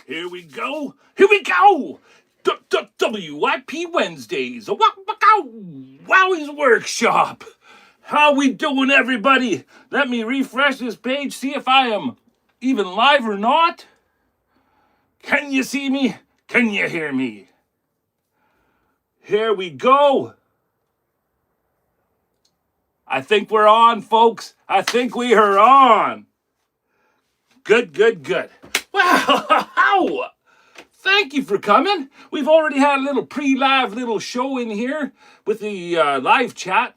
Here we go. Here we go. WIP Wednesdays. Wowwy'z Workshop. How we doing, everybody? Let me refresh this page, see if I am even live or not. Can you see me? Can you hear me? Here we go. I think we're on, folks. I think we are on. Good, good, good. Wow! Thank you for coming. We've already had a little pre-live little show in here with the live chat.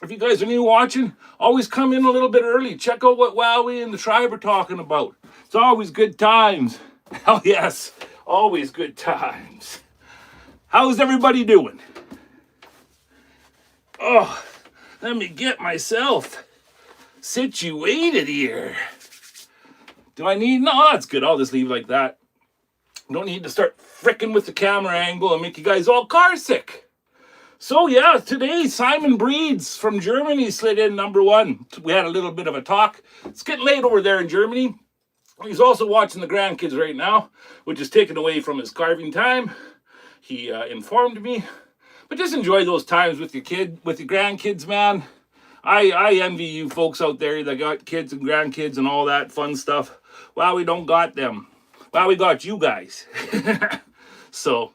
If you guys are new watching, always come in a little bit early. Check out what Wowwy and the tribe are talking about. It's always good times. Oh, yes. Always good times. How's everybody doing? Oh, let me get myself situated here. Do I need? No, that's good. I'll just leave it like that. Don't need to start fricking with the camera angle and make you guys all car sick. So yeah, today Simon Breeds from Germany slid in #1. We had a little bit of a talk. It's getting late over there in Germany. He's also watching the grandkids right now, which is taken away from his carving time. He informed me. But just enjoy those times with your grandkids, man. I envy you folks out there that got kids and grandkids and all that fun stuff. Well, we don't got them. Well, we got you guys. So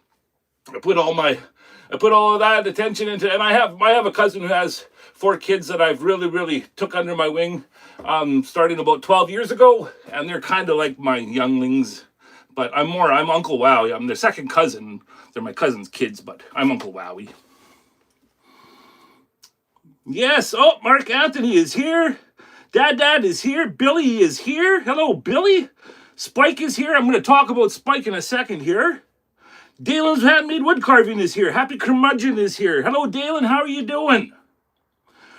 I put all of that attention into, and I have a cousin who has 4 kids that I've really took under my wing, starting about 12 years ago, and they're kind of like my younglings. But I'm Uncle Wowie. I'm their second cousin. They're my cousin's kids, but I'm Uncle Wowie. Yes, oh, Mark Anthony is here. Dad is here. Billy is here. Hello, Billy. Spike is here. I'm going to talk about Spike in a second here. Dalen's Handmade Wood Carving is here. Happy Curmudgeon is here. Hello, Dalen. How are you doing?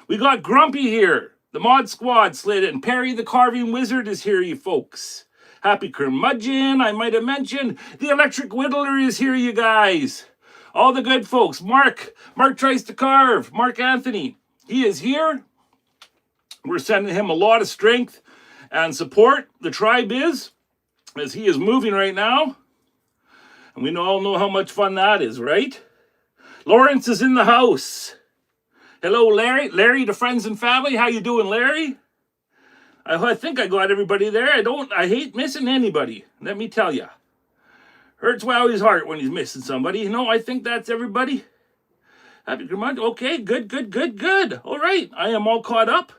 We got Grumpy here. The Mod Squad slid in. Perry the Carving Wizard is here, you folks. Happy Curmudgeon, I might have mentioned. The Electric Whittler is here, you guys. All the good folks. Mark tries to carve. Mark Anthony, he is here. We're sending him a lot of strength and support. The tribe is, as he is moving right now. And we all know how much fun that is, right? Lawrence is in the house. Hello, Larry. Larry to friends and family. How you doing, Larry? I think I got everybody there. I hate missing anybody. Let me tell you. Hurts Wowwy's heart when he's missing somebody. No, I think that's everybody. Happy Vermont. Okay, good. All right, I am all caught up.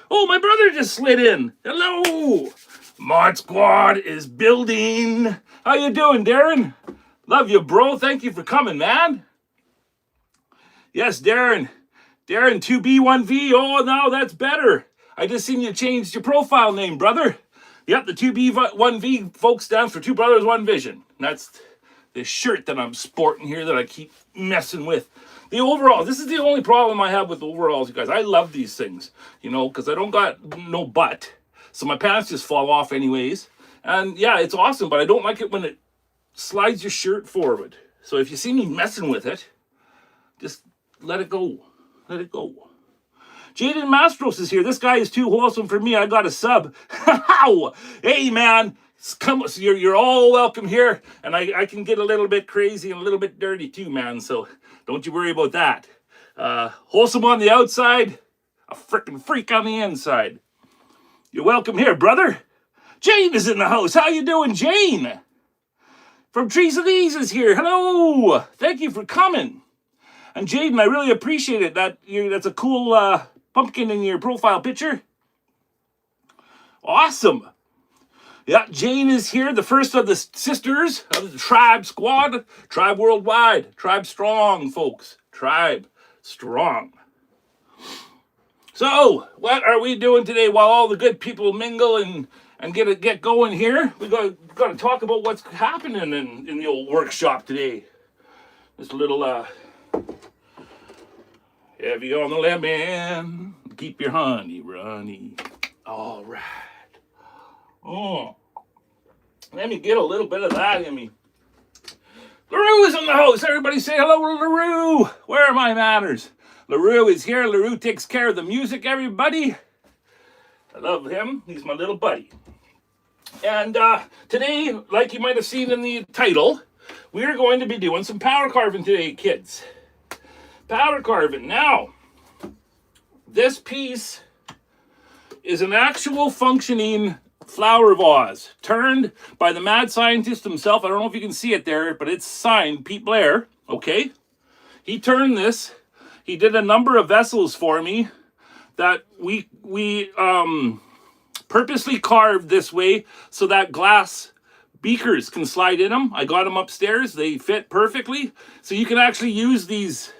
Oh, my brother just slid in. Hello. Mod Squad is building. How you doing, Darren? Love you, bro. Thank you for coming, man. Yes, Darren. Darren, 2B1V. Oh, now that's better. I just seen you changed your profile name, brother. Yep, the 2B1V, folks, stands for Two Brothers, One Vision. That's the shirt that I'm sporting here that I keep messing with. The overall, this is the only problem I have with overalls, you guys. I love these things, because I don't got no butt. So my pants just fall off anyways. And yeah, it's awesome, but I don't like it when it slides your shirt forward. So if you see me messing with it, just let it go. Let it go. Jaden Mastros is here. This guy is too wholesome for me. I got a sub. Hey, man. Come, you're all welcome here. And I can get a little bit crazy and a little bit dirty too, man. So don't you worry about that. Wholesome on the outside. A frickin' freak on the inside. You're welcome here, brother. Jane is in the house. How you doing, Jane? From Trees of These is here. Hello. Thank you for coming. And Jaden, I really appreciate it. That's a cool pumpkin in your profile picture. Awesome. Yeah, Jane is here, the first of the sisters of the Tribe Squad. Tribe worldwide. Tribe strong, folks. Tribe strong. So, what are we doing today while all the good people mingle and get going here? We got to talk about what's happening in the old workshop today. Just a little heavy on the lemon, keep your honey runny. All right. Oh, let me get a little bit of that in me. LaRue is in the house. Everybody say hello to LaRue. Where are my manners? LaRue is here. LaRue takes care of the music, everybody. I love him. He's my little buddy. And today, like you might have seen in the title, we are going to be doing some power carving today, kids. Power carving. Now, this piece is an actual functioning flower vase turned by the mad scientist himself. I don't know if you can see it there, but it's signed Pete Blair. Okay. He turned this. He did a number of vessels for me that we purposely carved this way so that glass beakers can slide in them. I got them upstairs. They fit perfectly. So you can actually use these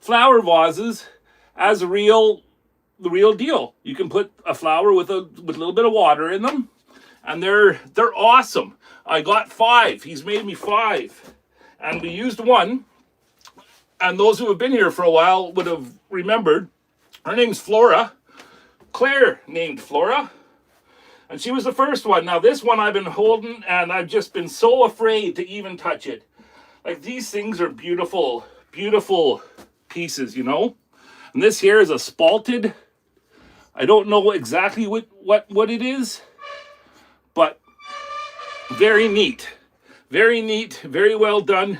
flower vases as the real deal. You can put a flower with a little bit of water in them, and they're awesome. I got 5. He's made me 5, and we used one. And those who have been here for a while would have remembered. Her name's Flora. Claire named Flora. And she was the first one. Now this one I've been holding, and I've just been so afraid to even touch it. Like, these things are beautiful, beautiful pieces, you know. And this here is a spalted. I don't know exactly what it is, but very neat. Very neat, very well done,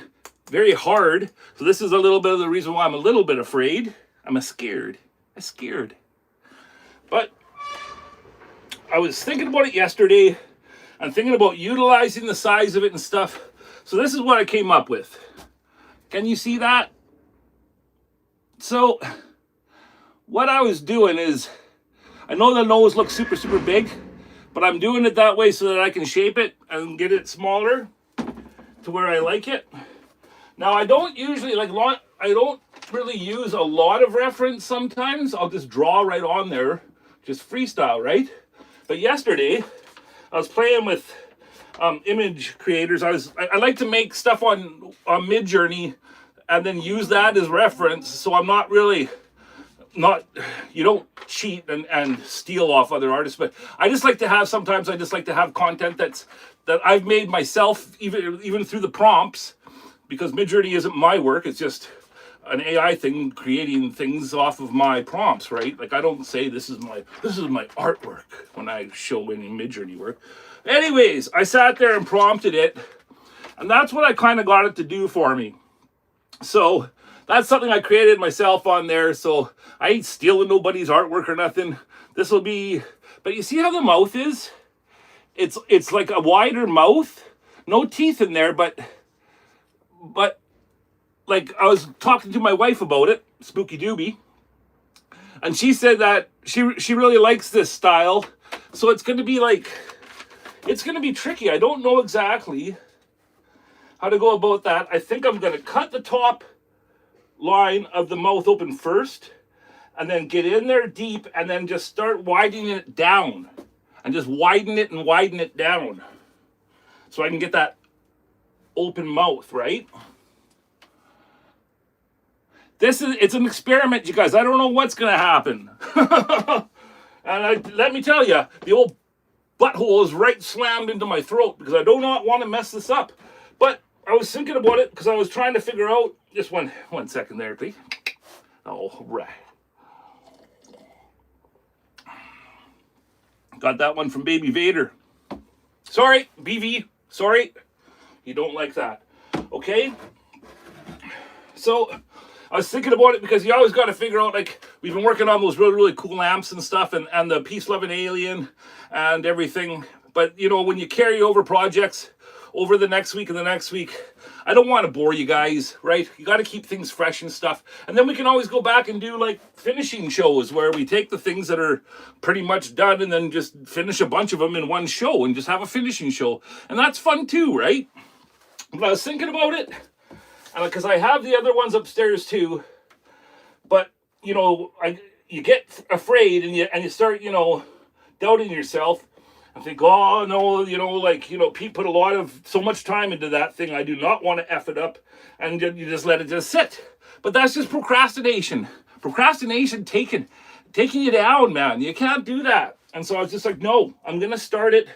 very hard. So this is a little bit of the reason why I'm a little bit afraid. I'm scared. But I was thinking about it yesterday and thinking about utilizing the size of it and stuff. So this is what I came up with. Can you see that? So what I was doing is, I know the nose looks super, super big, but I'm doing it that way so that I can shape it and get it smaller to where I like it. Now, I don't usually, I don't really use a lot of reference sometimes. I'll just draw right on there, just freestyle, right? But yesterday, I was playing with image creators. I like to make stuff on Midjourney and then use that as reference, so I'm not really, you don't cheat and steal off other artists, but I just like to have, sometimes I just like to have content that I've made myself, even through the prompts, because Midjourney isn't my work, it's just an AI thing creating things off of my prompts, right? Like, I don't say this is my artwork when I show any Midjourney work. Anyways, I sat there and prompted it, and that's what I kind of got it to do for me. So that's something I created myself on there, so I ain't stealing nobody's artwork or nothing. This will be, but you see how the mouth is? It's like a wider mouth, no teeth in there, but like, I was talking to my wife about it, Spooky Doobie, and she said that she really likes this style. So it's going to be like, it's going to be tricky. I don't know exactly how to go about that. I think I'm going to cut the top line of the mouth open first, and then get in there deep, and then just start widening it down, and just widen it down, so I can get that open mouth, right? It's an experiment, you guys. I don't know what's gonna happen. And let me tell you, the old butthole is right slammed into my throat because I do not want to mess this up. But I was thinking about it because I was trying to figure out, just one second there, please. All right. Got that one from Baby Vader. Sorry, BV. Sorry. You don't like that. Okay? So I was thinking about it because you always got to figure out, like, we've been working on those really, really cool amps and stuff, and the Peace Loving Alien and everything. But, you know, when you carry over projects over the next week and the next week, I don't want to bore you guys, right? You got to keep things fresh and stuff. And then we can always go back and do, like, finishing shows where we take the things that are pretty much done and then just finish a bunch of them in one show and just have a finishing show. And that's fun too, right? But I was thinking about it, and because I have the other ones upstairs too, but, you know, you get afraid and you start, you know, doubting yourself and think, oh no, you know, like, you know, Pete put so much time into that thing. I do not want to F it up, and you just let it just sit. But that's just procrastination. Procrastination taking you down, man. You can't do that. And so I was just like, no, I'm gonna start it.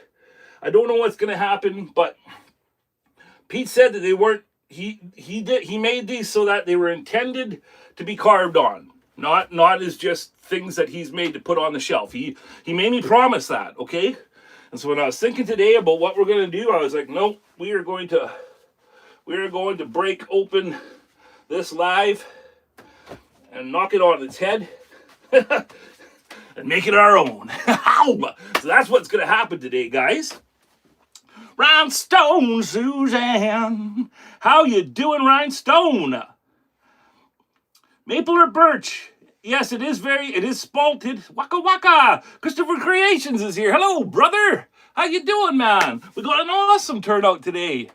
I don't know what's gonna happen, but Pete said that they weren't. He made these so that they were intended to be carved on, not as just things that he's made to put on the shelf. He made me promise that, okay? And so when I was thinking today about what we're going to do, I was like, nope, we are going to break open this live and knock it on its head and make it our own. So that's what's going to happen today, guys. Rhinestone Suzanne. How you doing, Rhinestone? Maple or birch? Yes, it is spalted. Waka waka. Christopher Creations is here. Hello, brother. How you doing, man? We got an awesome turnout today.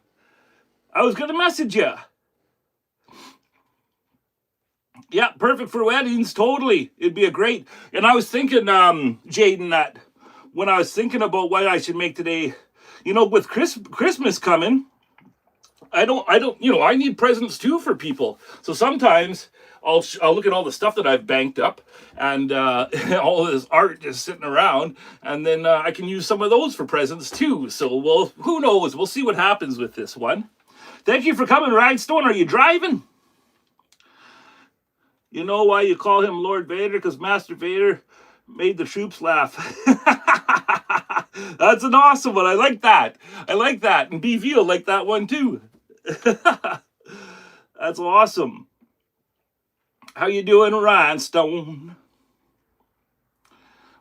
I was gonna message you. Yeah, perfect for weddings. Totally. It'd be a great. And I was thinking, Jaden, that when I was thinking about what I should make today, you know, with Christmas coming, I need presents too for people. So sometimes I'll look at all the stuff that I've banked up and all this art just sitting around, and then I can use some of those for presents too. So who knows? We'll see what happens with this one. Thank you for coming, Rhinestone. Are you driving? You know why you call him Lord Vader? Because Master Vader made the troops laugh. That's an awesome one. I like that. And BV will like that one too. That's awesome. How you doing, Rhinestone?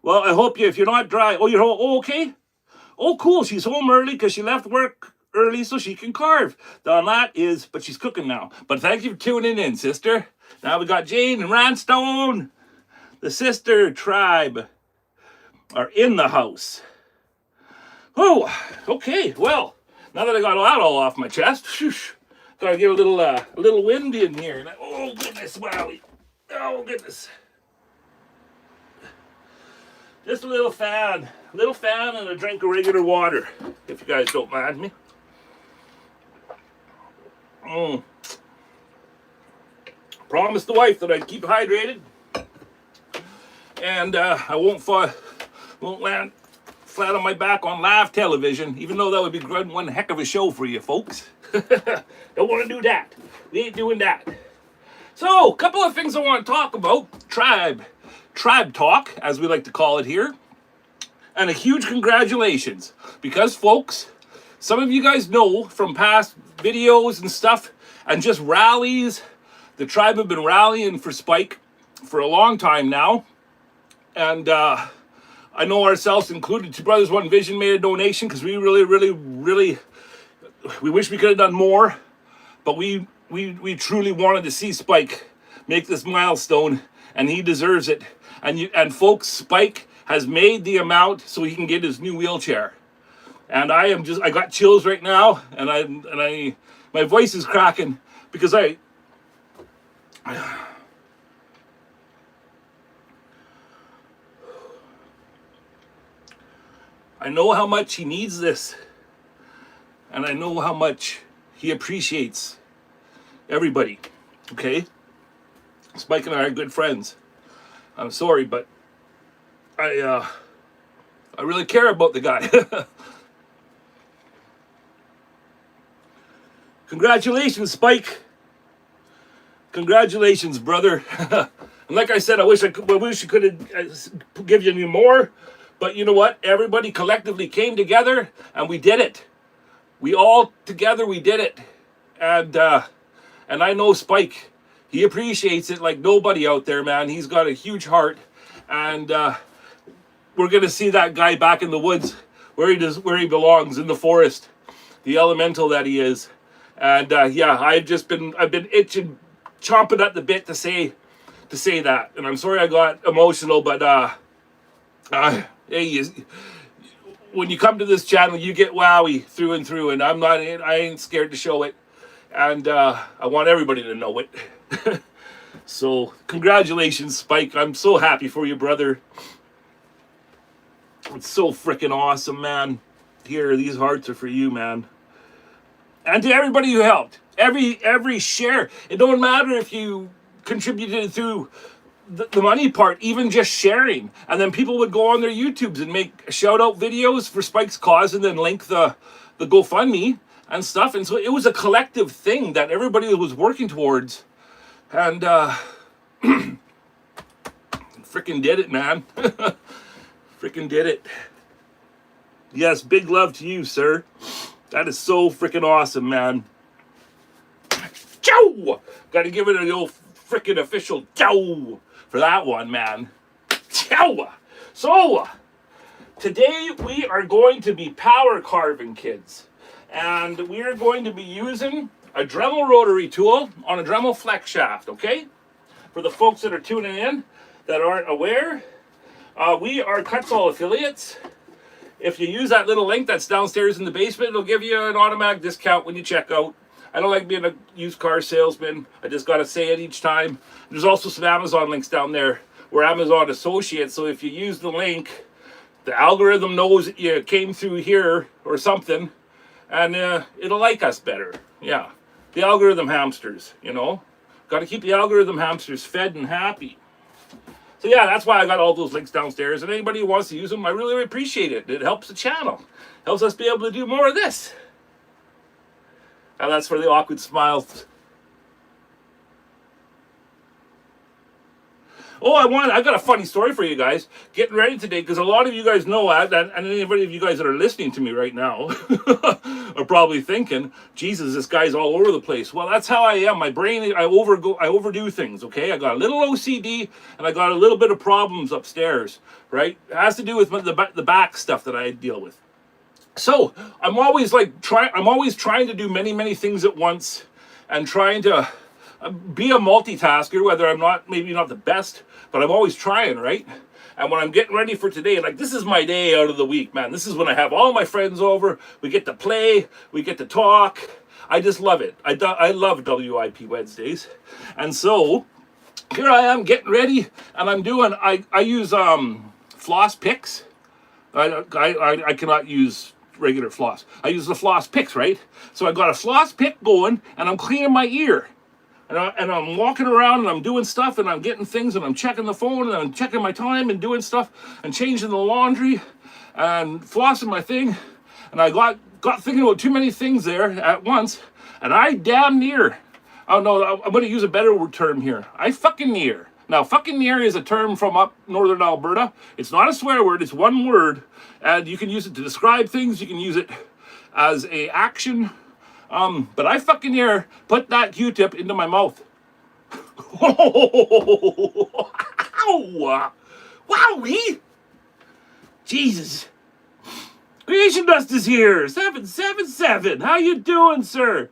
Well, I hope if you're not dry. Oh, you're okay? Oh, cool. She's home early because she left work early so she can carve. But she's cooking now. But thank you for tuning in, sister. Now we got Jane and Rhinestone. The sister tribe are in the house. Oh, okay. Well, now that I got that all off my chest, gotta get a little wind in here. Oh goodness, wowie! Oh goodness! Just a little fan and a drink of regular water, if you guys don't mind me. Promised the wife that I'd keep hydrated, and I won't land flat on my back on live television, even though that would be one heck of a show for you folks. Don't want to do that. We ain't doing that. So, a couple of things I want to talk about. Tribe talk, as we like to call it here. And a huge congratulations. Because, folks, some of you guys know from past videos and stuff, and just rallies, the tribe have been rallying for Spike for a long time now. And, I know ourselves included, Two Brothers One Vision made a donation because we really we wish we could have done more, but we truly wanted to see Spike make this milestone, and he deserves it. And folks, Spike has made the amount so he can get his new wheelchair. And I got chills right now, and my voice is cracking because I know how much he needs this, and I know how much he appreciates everybody, okay? Spike and I are good friends. I'm sorry, but I really care about the guy. Congratulations, Spike. Congratulations, brother. And like I said, I wish I could have give you any more. But you know what? Everybody collectively came together and we did it. We all together, we did it. And I know Spike, he appreciates it like nobody out there, man. He's got a huge heart. And we're going to see that guy back in the woods where he belongs, in the forest, the elemental that he is. And yeah, I've been itching, chomping at the bit to say that. And I'm sorry I got emotional, but hey, when you come to this channel, you get wowie through and through, and I ain't scared to show it, and I want everybody to know it. So, congratulations, Spike. I'm so happy for you, brother. It's so freaking awesome, man. Here, these hearts are for you, man. And to everybody who helped. Every share. It don't matter if you contributed through the money part, even just sharing, and then people would go on their YouTubes and make shout out videos for Spike's cause and then link the GoFundMe and stuff. And so it was a collective thing that everybody was working towards, and freaking did it, man. Freaking did it. Yes, big love to you, sir. That is so freaking awesome, man. Chow! Got to give it a old freaking official chow for that one, man. Chow! So, today we are going to be power carving, kids. And we are going to be using a Dremel rotary tool on a Dremel Flexshaft, okay? For the folks that are tuning in that aren't aware, we are Kutzall affiliates. If you use that little link that's downstairs in the basement, it'll give you an automatic discount when you check out. I don't like being a used car salesman. I just got to say it each time. There's also some Amazon links down there. We're Amazon associates, so if you use the link, the algorithm knows that you came through here or something, and it'll like us better. Yeah, the algorithm hamsters, you know. Got to keep the algorithm hamsters fed and happy. So yeah, that's why I got all those links downstairs, and anybody who wants to use them, I really appreciate it. It helps the channel. Helps us be able to do more of this. And that's for the awkward smiles. Oh, I got a funny story for you guys. Getting ready today, because a lot of you guys know that, and anybody of you guys that are listening to me right now are probably thinking, Jesus, this guy's all over the place. Well, that's how I am. My brain, I overdo things, okay? I got a little OCD, and I got a little bit of problems upstairs, right? It has to do with the back stuff that I deal with. So, I'm always trying to do many things at once, and trying to be a multitasker, whether I'm maybe not the best, but I'm always trying, right? And when I'm getting ready for today, like, this is my day out of the week, man. This is when I have all my friends over. We get to play. We get to talk. I just love it. I love WIP Wednesdays. And so, here I am getting ready, and I use floss picks. I cannot use regular floss. I use the floss picks, right? So I got a floss pick going, and I'm cleaning my ear. And I'm walking around and I'm doing stuff and I'm getting things and I'm checking the phone and I'm checking my time and doing stuff and changing the laundry and flossing my thing. And I got thinking about too many things there at once. And I damn near, oh no, I'm going to use a better term here. I fucking near. Now, fucking near is a term from up northern Alberta. It's not a swear word, it's one word. And you can use it to describe things. You can use it as a action. But I fucking near put that Q-tip into my mouth. Wow! Wowee! Jesus. Creation Dust is here. 777. How you doing, sir?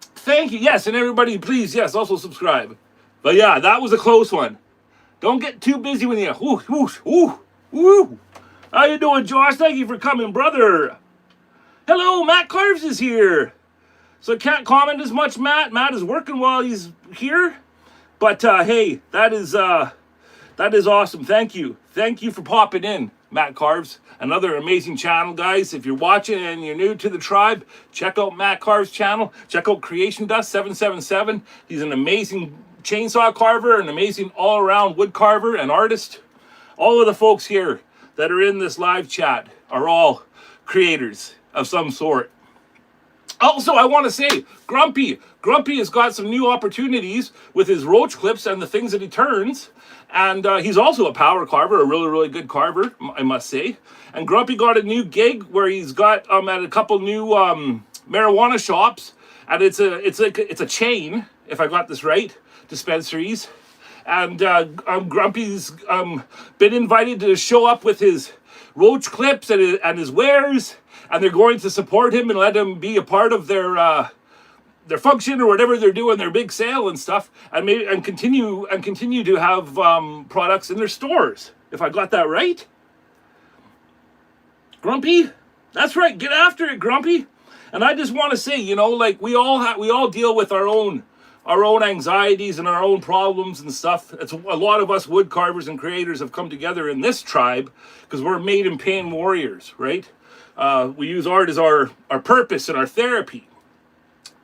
Thank you. Yes, and everybody, please, yes, also subscribe. But yeah, that was a close one. Don't get too busy with you. Woo. How you doing, Josh? Thank you for coming, brother. Hello, Matt Carves is here. So I can't comment as much, Matt. Matt is working while he's here. But hey, that is awesome. Thank you. Thank you for popping in, Matt Carves. Another amazing channel, guys. If you're watching and you're new to the tribe, check out Matt Carves' channel. Check out Creation Dust 777. He's an amazing chainsaw carver, an amazing all-around wood carver and artist. All of the folks here that are in this live chat are all creators of some sort. Also, I want to say, Grumpy has got some new opportunities with his roach clips and the things that he turns. And he's also a power carver, a really good carver, I must say. And Grumpy got a new gig where he's got at a couple new marijuana shops. And it's a chain, if I got this right, dispensaries. And Grumpy's been invited to show up with his roach clips and his wares. And they're going to support him and let him be a part of their function or whatever they're doing, their big sale and stuff, and continue to have products in their stores. If I got that right, Grumpy, that's right. Get after it, Grumpy. And I just want to say, you know, like we all deal with our own anxieties and our own problems and stuff. It's a lot of us wood carvers and creators have come together in this tribe because we're made in pain warriors, right? We use art as our purpose and our therapy.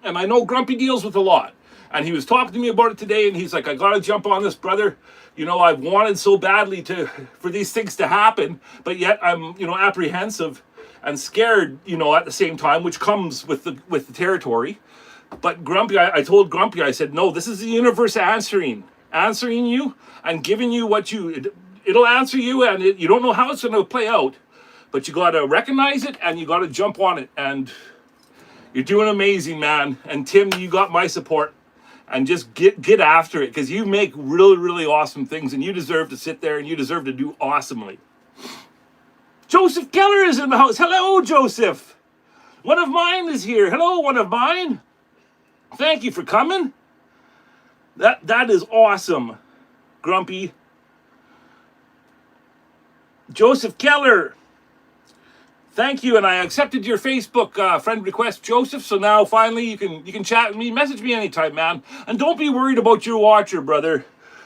And I know Grumpy deals with a lot. And he was talking to me about it today, and he's like, I gotta jump on this, brother. You know, I've wanted so badly for these things to happen, but yet I'm, you know, apprehensive and scared, you know, at the same time, which comes with the territory. But Grumpy, I told Grumpy, I said, no, this is the universe answering you and giving you what it'll answer you, and you don't know how it's going to play out. but you got to recognize it and you got to jump on it. And you're doing amazing, man. And Tim, you got my support. And just get after it, because you make really, really awesome things, and you deserve to sit there and you deserve to do awesomely. Joseph Keller is in the house. Hello, Joseph. One of mine is here. Hello, one of mine. Thank you for coming. That is awesome, Grumpy. Joseph Keller. Thank you, and I accepted your Facebook friend request, Joseph. So now finally you can chat with me, message me anytime, man. And don't be worried about your watcher, brother.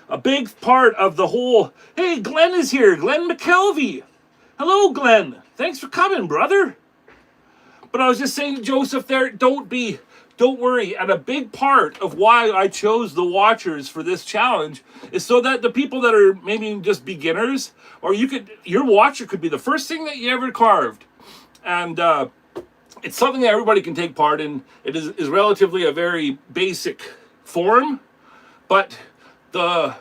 A big part of the whole. Hey, Glenn is here. Glenn McKelvey. Hello, Glenn. Thanks for coming, brother. But I was just saying to Joseph there, don't worry. And a big part of why I chose the watchers for this challenge is so that the people that are maybe just beginners, or your watcher could be the first thing that you ever carved. And it's something that everybody can take part in. It is relatively a very basic form, but the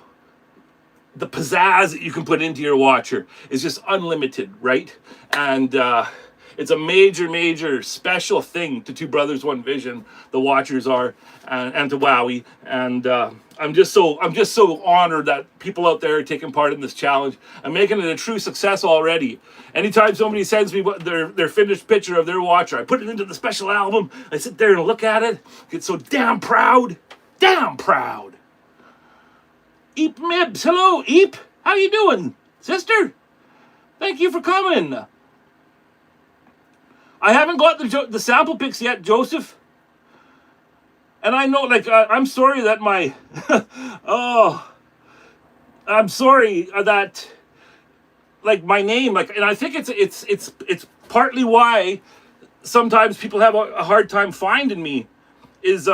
pizzazz that you can put into your watcher is just unlimited, right? And it's a major, major special thing to Two Brothers One Vision. The watchers are, and to Wowie. And I'm just so honored that people out there are taking part in this challenge. I'm making it a true success already. Anytime somebody sends me their finished picture of their watcher, I put it into the special album. I sit there and look at it. Get so damn proud. Damn proud. Eep Mibs. Hello, Eep. How you doing, sister? Thank you for coming. I haven't got the sample pics yet, Joseph. And I know, like, I'm sorry that my... I'm sorry that, like, my name, like, and I think it's partly why sometimes people have a hard time finding me is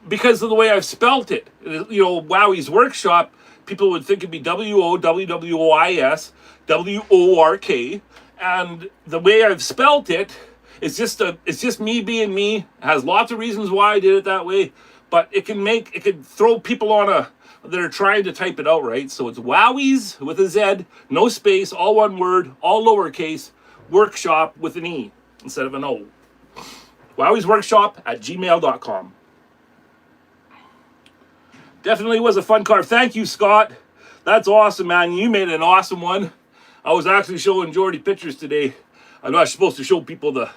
because of the way I've spelt it. You know, Wowwy'z Workshop, people would think it'd be WOWWYS, WORK. And the way I've spelt it, it's just me being me. It has lots of reasons why I did it that way, but it can throw people on that are trying to type it out, right? So it's Wowwy'z with a Z, no space, all one word, all lowercase, workshop with an E instead of an O. Wowwy'z Workshop at gmail.com. Definitely was a fun carve. Thank you, Scott. That's awesome, man. You made an awesome one. I was actually showing Jordy pictures today. I'm not supposed to show people the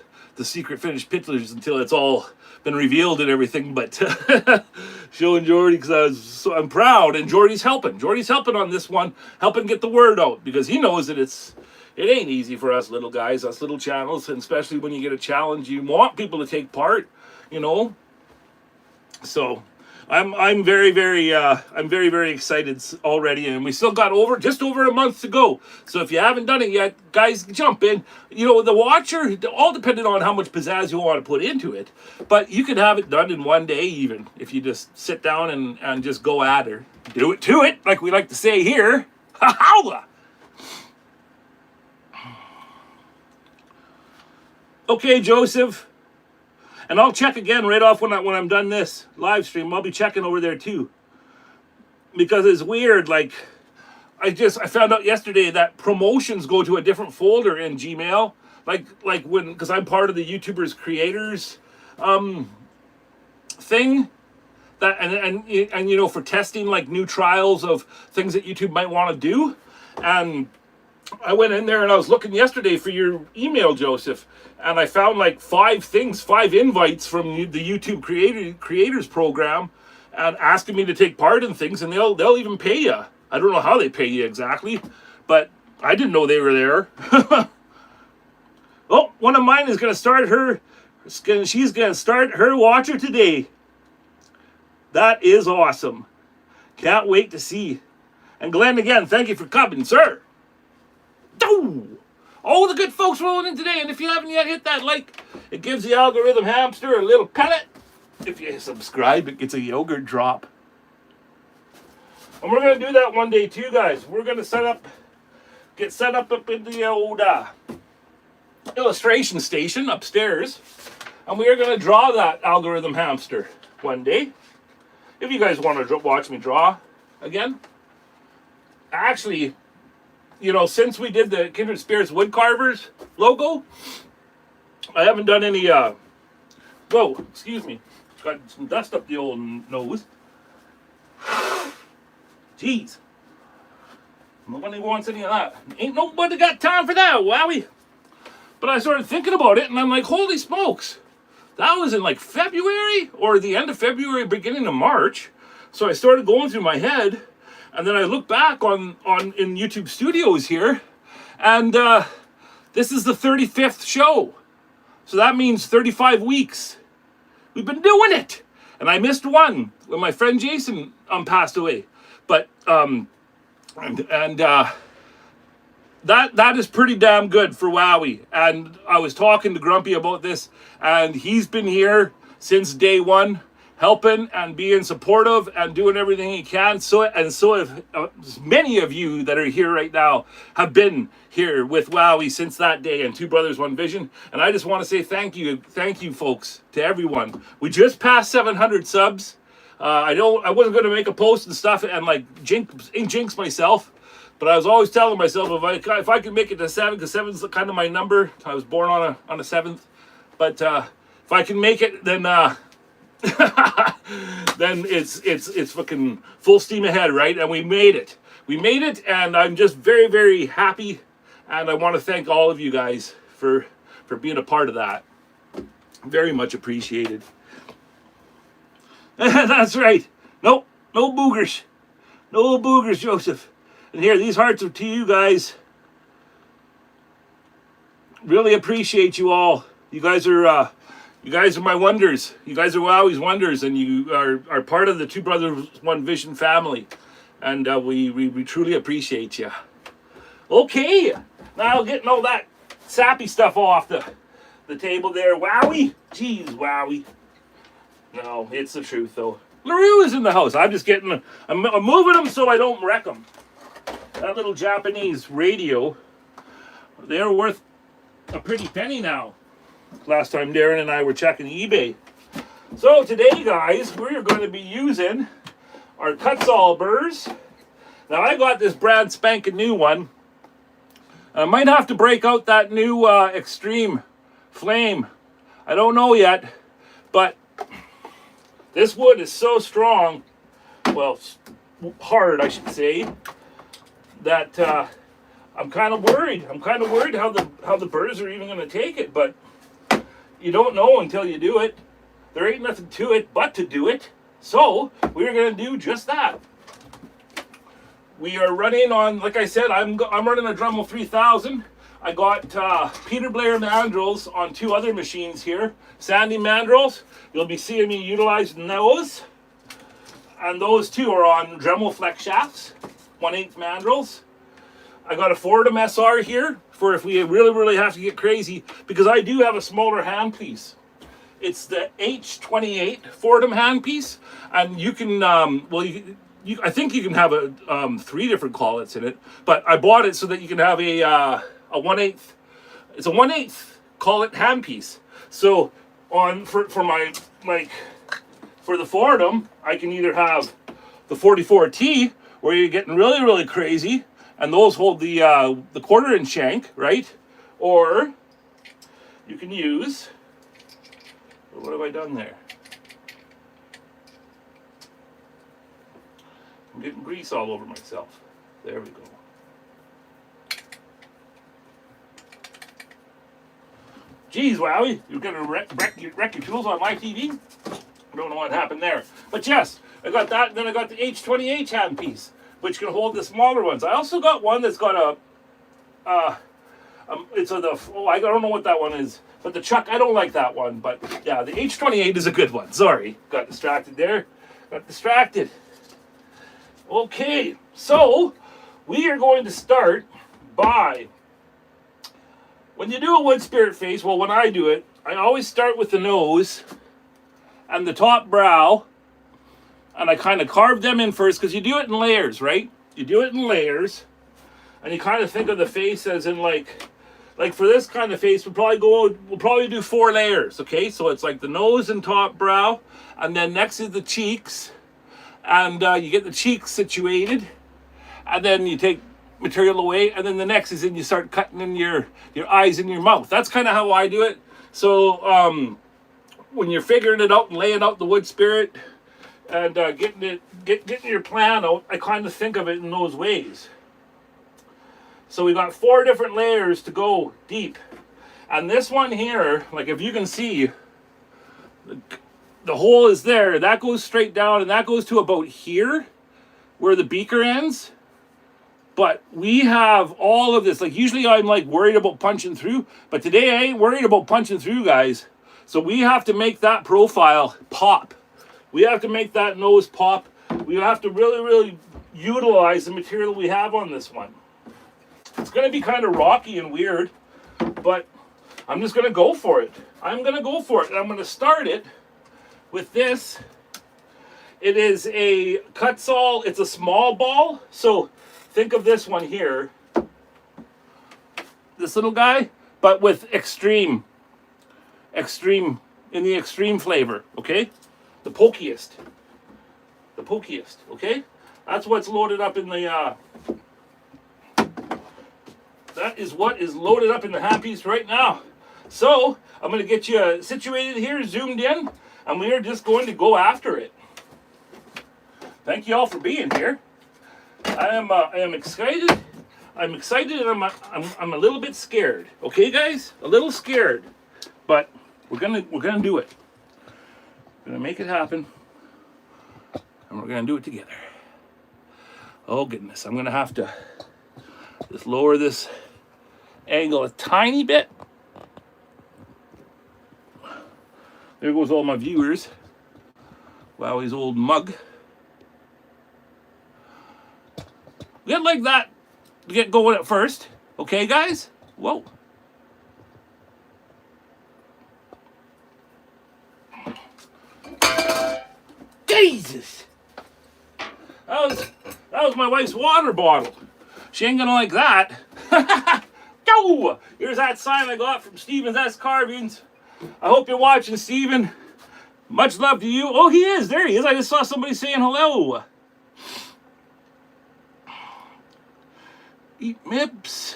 secret finished pictures until it's all been revealed and everything, but showing Jordy because I'm proud, and Jordy's helping. Jordy's helping on this one, helping get the word out, because he knows that it ain't easy for us little guys, us little channels, and especially when you get a challenge, you want people to take part, you know. So I'm very, very excited already, and we still got just over a month to go. So if you haven't done it yet, guys, jump in. You know, the watcher, all depending on how much pizzazz you want to put into it, but you could have it done in one day even, if you just sit down and just go at her. Do it to it, like we like to say here. Ha-ha! Okay, Joseph. And I'll check again right off when I'm done this live stream. I'll be checking over there too. Because it's weird, like, I found out yesterday that promotions go to a different folder in Gmail. Like when, because I'm part of the YouTubers Creators thing. That and you know, for testing like new trials of things that YouTube might want to do. And I went in there and I was looking yesterday for your email, Joseph, and I found like 5 invites from the YouTube creators program, and asking me to take part in things, and they'll even pay you. I don't know how they pay you exactly, but I didn't know they were there. Oh, one of mine is going to start she's going to start her watcher today. That is awesome. Can't wait to see. And Glenn, again, thank you for coming, sir. All the good folks rolling in today, and if you haven't yet hit that like, it gives the algorithm hamster a little pellet. If you subscribe, it gets a yogurt drop. And we're going to do that one day too, guys. We're going to get set up in the old illustration station upstairs, and we are going to draw that algorithm hamster one day. If you guys want to watch me draw again. Actually, you know, since we did the Kindred Spirits wood carvers logo, I haven't done any, whoa, excuse me. Got some dust up the old nose. Jeez. Nobody wants any of that. Ain't nobody got time for that, wowie. But I started thinking about it, and I'm like, holy smokes. That was in like February, or the end of February, beginning of March. So I started going through my head, and then I looked back in YouTube Studios here, and this is the 35th show. So that means 35 weeks. We've been doing it. And I missed one when my friend Jason passed away. But that is pretty damn good for Wowie. And I was talking to Grumpy about this, and he's been here since day one, helping and being supportive and doing everything he can. So have many of you that are here right now have been here with Wowie since that day, and Two Brothers One Vision. And I just want to say thank you folks, to everyone. We just passed 700 subs. I wasn't going to make a post and stuff and like jinx myself, but I was always telling myself if I could make it to 7, because 7's kind of my number. I was born on a 7th, but if I can make it, then then it's fucking full steam ahead, right? And we made it. And I'm just very, very happy. And I want to thank all of you guys for being a part of that. Very much appreciated. That's right. Nope, no boogers. No boogers, Joseph. And here, these hearts are to you guys. Really appreciate you all. You guys are my wonders. You guys are Wowwy'z wonders, and you are part of the Two Brothers One Vision family. And we truly appreciate you. Okay, now getting all that sappy stuff off the table there. Wowie, jeez, Wowie. No, it's the truth though. LaRue is in the house. I'm moving them so I don't wreck them. That little Japanese radio, they're worth a pretty penny now. Last time Darren and I were checking eBay. So today, guys, we're going to be using our Kutzall burrs. Now I got this brand spanking new one. I might have to break out that new Extreme Flame. I don't know yet, but this wood is so strong, well, hard I should say, that I'm kind of worried. I'm kind of worried how the burrs are even going to take it, but you don't know until you do it. There ain't nothing to it but to do it. So we're going to do just that. We are running on, like I said, I'm running a Dremel 3000. I got Peter Blair mandrels on 2 other machines here. Sandy mandrels. You'll be seeing me utilizing those. And those 2 are on Dremel Flexshafts, 1/8 mandrels. I got a Fordham SR here for if we really, really have to get crazy, because I do have a smaller handpiece. It's the H28 Fordham handpiece, and you can, I think you can have 3 different collets in it, but I bought it so that you can have a 1/8. It's a 1/8 collet handpiece. So for the Fordham, I can either have the 44T, where you're getting really, really crazy, and those hold the 1/4" shank, right? Or you can use, what have I done there? I'm getting grease all over myself. There we go. Geez, Wowie, you're gonna wreck your tools on my TV? I don't know what happened there. But yes, I got that, and then I got the H28 handpiece, which can hold the smaller ones. I also got one that's got I don't know what that one is, but the Chuck, I don't like that one. But yeah, the H28 is a good one. Sorry, got distracted there. Okay, so we are going to start by, when you do a wood spirit face, well, when I do it, I always start with the nose and the top brow, and I kind of carve them in first, because you do it in layers, right? You do it in layers, and you kind of think of the face as in like for this kind of face, we'll probably do 4 layers, okay? So it's like the nose and top brow, and then next is the cheeks, and you get the cheeks situated, and then you take material away, and then the next is then you start cutting in your eyes and your mouth. That's kind of how I do it. So when you're figuring it out and laying out the wood spirit and getting your plan out, I kind of think of it in those ways. So we got 4 different layers to go deep, and this one here, like if you can see, the hole is there, that goes straight down, and that goes to about here where the beaker ends. But we have all of this. Like usually I'm like worried about punching through, but today I ain't worried about punching through, guys. So we have to make that profile pop. We have to make that nose pop. We have to really, really utilize the material we have on this one. It's going to be kind of rocky and weird, but I'm just going to go for it. I'm going to go for it. And I'm going to start it with this. It is a Kutzall. It's a small ball. So think of this one here. This little guy, but with extreme in the extreme flavor, okay? The pokiest, okay? That's what's loaded up in the, that is what is loaded up in the Happies right now. So, I'm going to get you situated here, zoomed in, and we are just going to go after it. Thank you all for being here. I am excited. I'm excited, and I'm a little bit scared. Okay, guys? A little scared. But we're gonna do it. We're gonna make it happen, and we're gonna do it together. Oh goodness, I'm gonna have to just lower this angle a tiny bit. There goes all my viewers. Wowwy'z old mug. Get like that to get going at first. Okay, guys? Whoa. Jesus! That was my wife's water bottle. She ain't gonna like that. Go! Here's that sign I got from Steven's S Carvings. I hope you're watching, Steven. Much love to you. Oh, he is. There he is. I just saw somebody saying hello. Eat Mibs.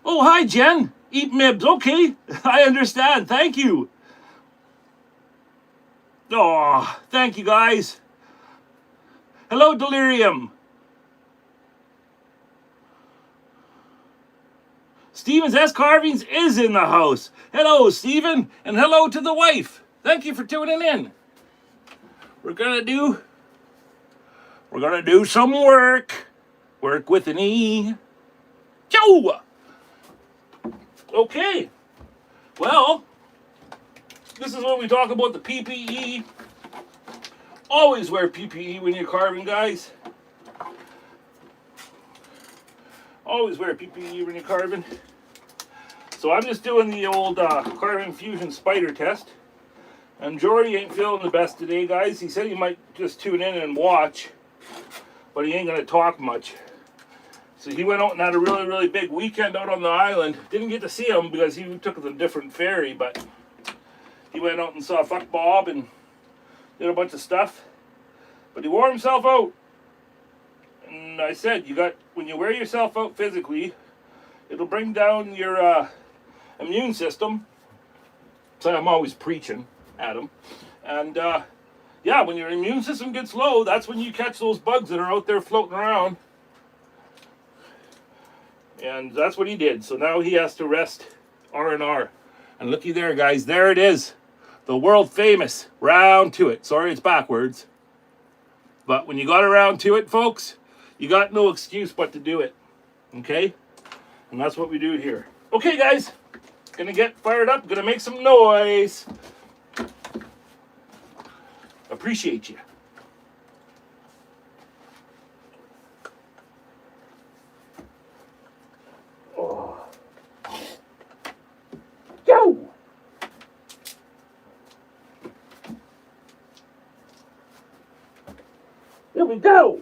Oh, hi, Jen. Eat Mibs. Okay. I understand. Thank you. Oh, thank you, guys. Hello, Delirium. Steven's S Carvings is in the house. Hello, Steven, and hello to the wife. Thank you for tuning in. We're gonna do some work. Work with an E. Joe. Okay. Well, this is when we talk about the PPE. Always wear PPE when you're carving, guys. Always wear PPE when you're carving. So I'm just doing the old Carving Fusion spider test. And Jory ain't feeling the best today, guys. He said he might just tune in and watch, but he ain't going to talk much. So he went out and had a really, really big weekend out on the island. Didn't get to see him because he took a different ferry, but he went out and saw Fuck Bob and did a bunch of stuff. But he wore himself out. And I said, when you wear yourself out physically, it'll bring down your immune system. So I'm always preaching at him. And yeah, when your immune system gets low, that's when you catch those bugs that are out there floating around. And that's what he did. So now he has to rest R&R. And looky there, guys. There it is. The world famous round to it. Sorry, it's backwards. But when you got around to it, folks, you got no excuse but to do it. Okay? And that's what we do here. Okay, guys. Gonna get fired up. Gonna make some noise. Appreciate you. Oh. Yo! Here we go!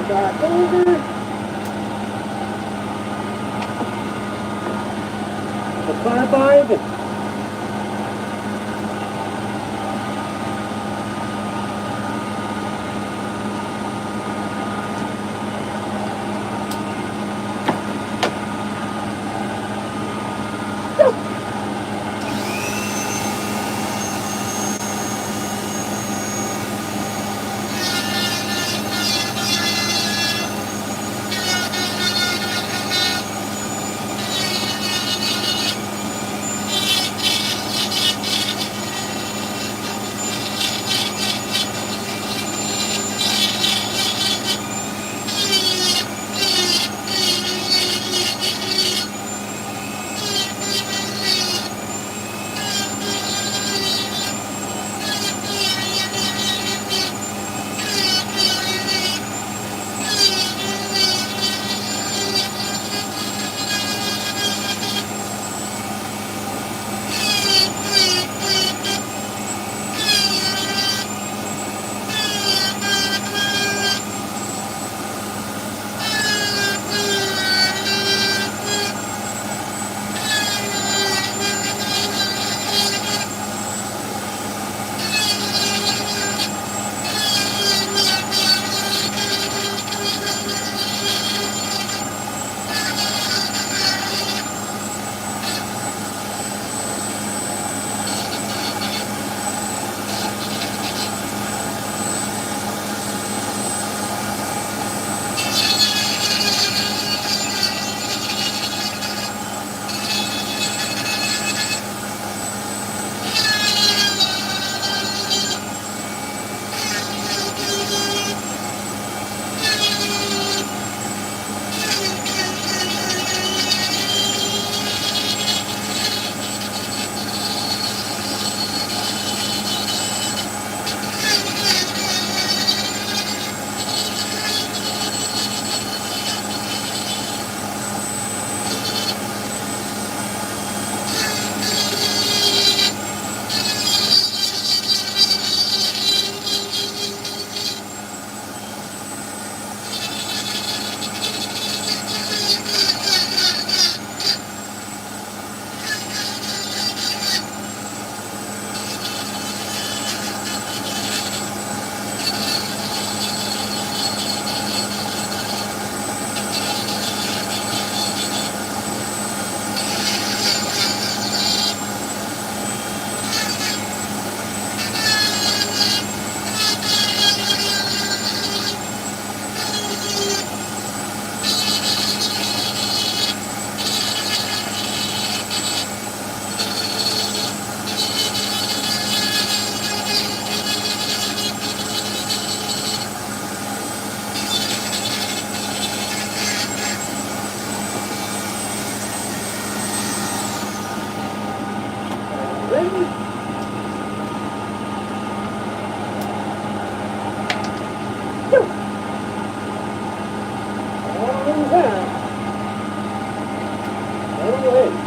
back over. The Carbide. All that. Right away.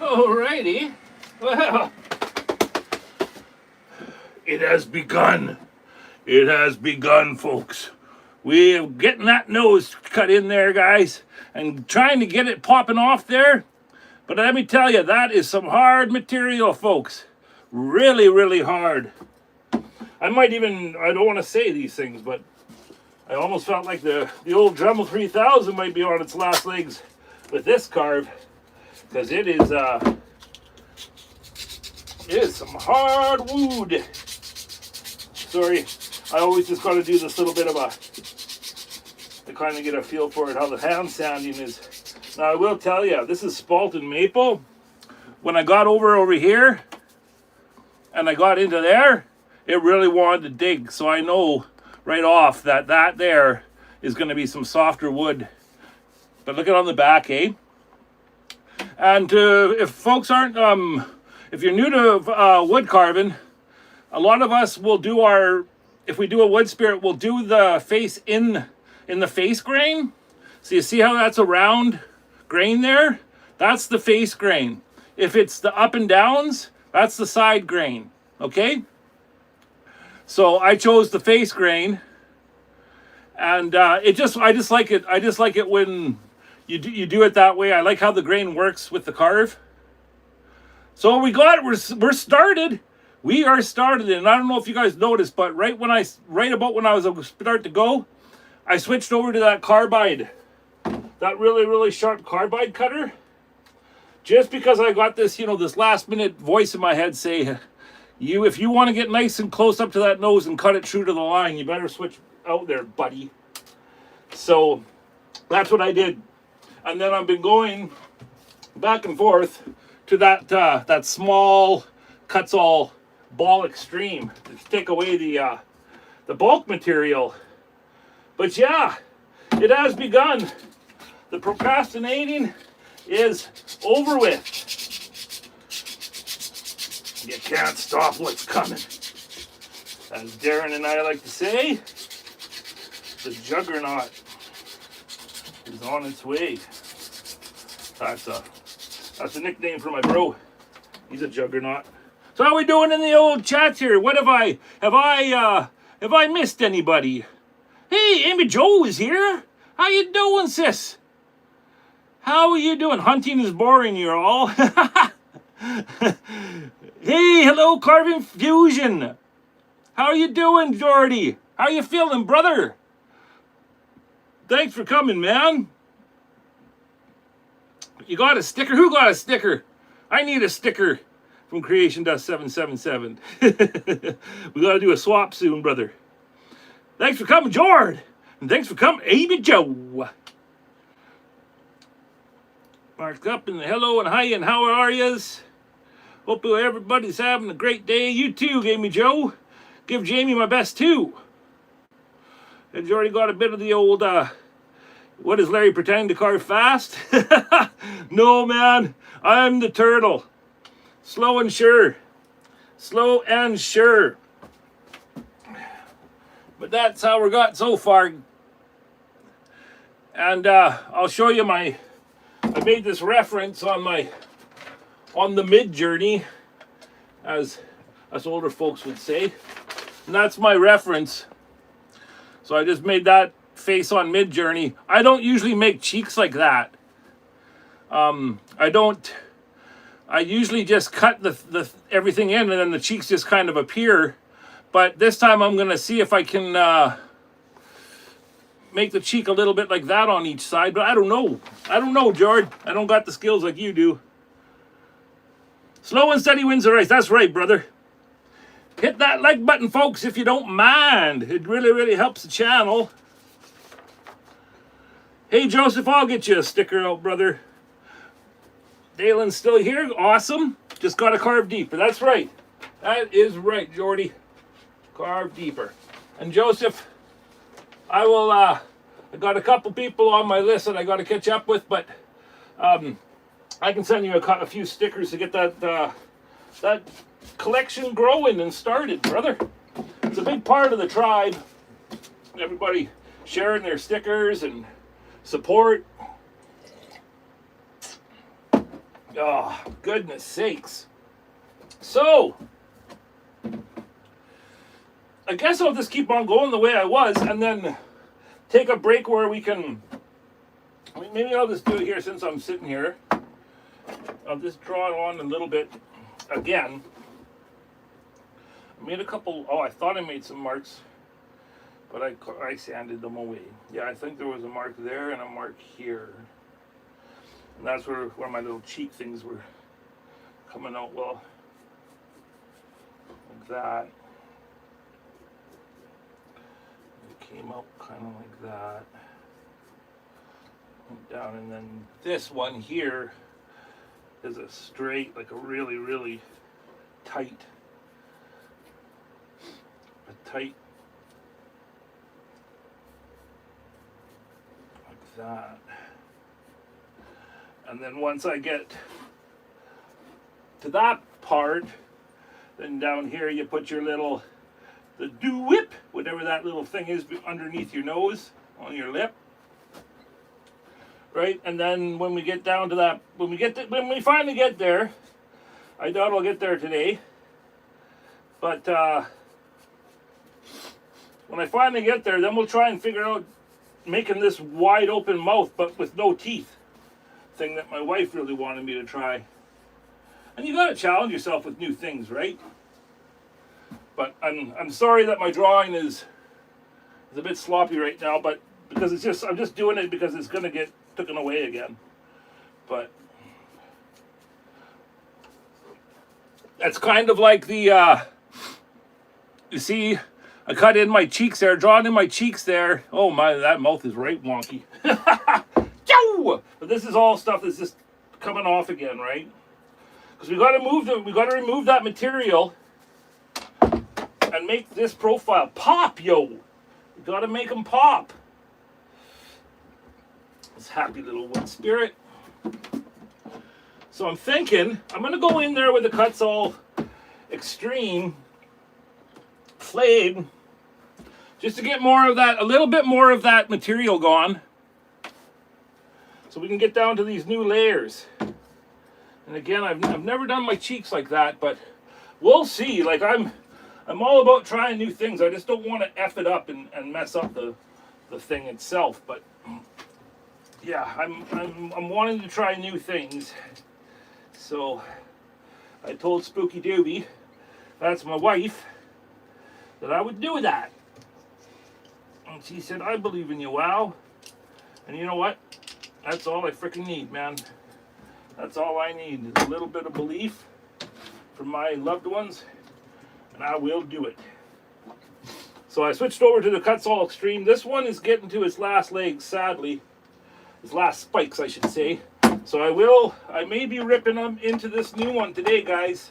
Alrighty. Well, it has begun. It has begun, folks. We're getting that nose cut in there, guys, and trying to get it popping off there. But let me tell you, that is some hard material, folks. Really, really hard. I don't want to say these things, but I almost felt like the old Dremel 3000 might be on its last legs with this carve, because it is some hard wood. Sorry, I always just got to do this little bit of to kind of get a feel for it, how the hand sanding is. Now I will tell you, this is spalted maple. When I got over here and I got into there, it really wanted to dig. So I know right off that there is going to be some softer wood. But look at on the back, eh? And if folks aren't, if you're new to wood carving, a lot of us will do if we do a wood spirit, we'll do the face in the face grain. So you see how that's a round grain there? That's the face grain. If it's the up and downs, that's the side grain, okay? So I chose the face grain, and I just like it when you do it that way. I like how the grain works with the carve. So we got it. We're started. We are started, and I don't know if you guys noticed, but right about when I was start to go, I switched over to that Carbide, that really sharp Carbide cutter, just because I got this, this last minute voice in my head say, if you want to get nice and close up to that nose and cut it true to the line, you better switch out there, buddy. So that's what I did, and then I've been going back and forth to that small Kutzall ball extreme to take away the bulk material. But yeah, it has begun. The procrastinating is over with. You can't stop what's coming. As Darren and I like to say, the juggernaut is on its way. That's a nickname for my bro. He's a juggernaut. So how are we doing in the old chats here? What have I missed anybody? Hey, Amy Jo is here. How you doing, sis? How are you doing? Hunting is boring, you're all. Hey, hello, Carving Fusion. How are you doing, Jordy? How you feeling, brother? Thanks for coming, man. You got a sticker? Who got a sticker? I need a sticker from Creation Dust 777. We got to do a swap soon, brother. Thanks for coming, Jord. And thanks for coming, Amy Jo. Marked up and hello and hi and how are yous? Hope everybody's having a great day. You too, Amy Jo. Give Jamie my best too. And you already got a bit of the old, what is Larry pretending to carve fast? No, man. I'm the turtle. Slow and sure. Slow and sure. But that's how we got so far. And I'll show you I made this reference on the mid journey, as us older folks would say. And that's my reference. So I just made that face on mid journey. I don't usually make cheeks like that. I usually just cut the everything in and then the cheeks just kind of appear. But this time I'm gonna see if I can make the cheek a little bit like that on each side. But I don't know, George. I don't got the skills like you do. Slow and steady wins the race. That's right, brother. Hit that like button, folks, if you don't mind. It really helps the channel. Hey, Joseph, I'll get you a sticker out, brother. Dalen's still here. Awesome. Just got to carve deeper. That's right. That is right, Jordy. Carve deeper. And Joseph, I will, I got a couple people on my list that I got to catch up with, but I can send you a few stickers to get that collection growing and started, brother. It's a big part of the tribe. Everybody sharing their stickers and support. Oh, goodness sakes. So, I guess I'll just keep on going the way I was and then take a break where we can, maybe I'll just do it here since I'm sitting here. I'll just draw it on a little bit again. I made a couple, I thought I made some marks, but I sanded them away. Yeah, I think there was a mark there and a mark here. And that's where my little cheek things were coming out well. Like that. It came out kind of like that. Went down, and then this one here is a straight, like a really tight. Like that. And then once I get to that part, then down here you put your little, the WIP, whatever that little thing is underneath your nose, on your lip. Right? And then when we get down to that, when we finally get there, I doubt I'll get there today, but when I finally get there, then we'll try and figure out making this wide open mouth but with no teeth thing that my wife really wanted me to try. And you gotta challenge yourself with new things, right? But I'm sorry that my drawing is a bit sloppy right now, but because I'm just doing it because it's gonna get taken away again. But that's kind of like the you see, I cut in my cheeks there, drawn in my cheeks there. Oh my, that mouth is right wonky. But this is all stuff that's just coming off again, right? Because we got to remove that material and make this profile pop, yo. We got to make them pop. This happy little wood spirit. So I'm thinking I'm going to go in there with the Kutzall Extreme flayed just to get more of that, a little bit more of that material gone, so we can get down to these new layers. And again, I've never done my cheeks like that, but we'll see. Like I'm all about trying new things. I just don't want to F it up and mess up the thing itself. But yeah, I'm wanting to try new things. So I told Spooky Doobie, that's my wife, that I would do that. And she said, I believe in you, Wow. And you know what? That's all I freaking need, man. That's all I need is a little bit of belief from my loved ones, and I will do it. So I switched over to the Kutzall Extreme. This one is getting to its last legs, sadly. Its last spikes, I should say. So I may be ripping them into this new one today, guys.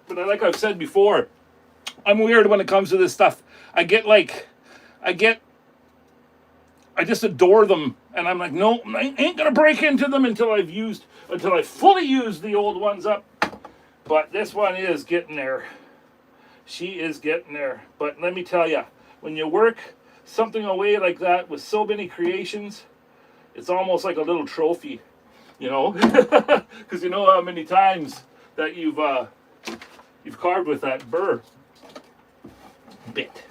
But like I've said before, I'm weird when it comes to this stuff. I just adore them, and I'm like, no, I ain't gonna break into them until I fully used the old ones up. But this one is getting there. She is getting there. But let me tell you, when you work something away like that with so many creations, it's almost like a little trophy, you know, because you know how many times that you've carved with that Burr bit.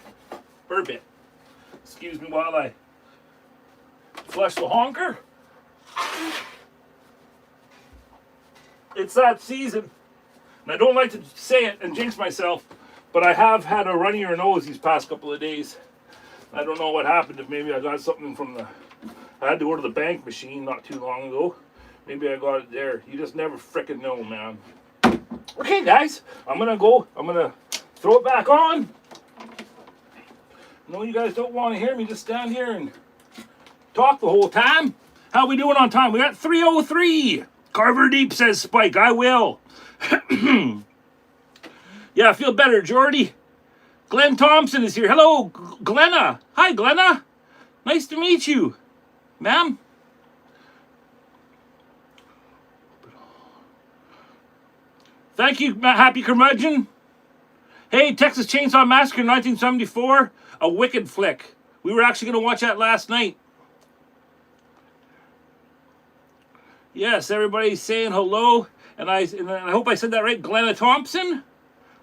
Excuse me while I flush the honker. It's that season, and I don't like to say it and jinx myself, but I have had a runnier nose these past couple of days. I don't know what happened. If maybe I got something from I had to go to the bank machine not too long ago. Maybe I got it there. You just never frickin' know, man. Okay, guys, I'm gonna throw it back on. No, you guys don't want to hear me just stand here and talk the whole time. How we doing on time? We got 3:03. Carver Deep says Spike. I will. Yeah, I feel better, Jordy. Glenn Thompson is here. Hello, Glenna. Hi, Glenna. Nice to meet you, ma'am. Thank you, Happy Curmudgeon. Hey, Texas Chainsaw Massacre 1974, a wicked flick. We were actually going to watch that last night. Yes, everybody's saying hello, and I hope I said that right. Glenna Thompson.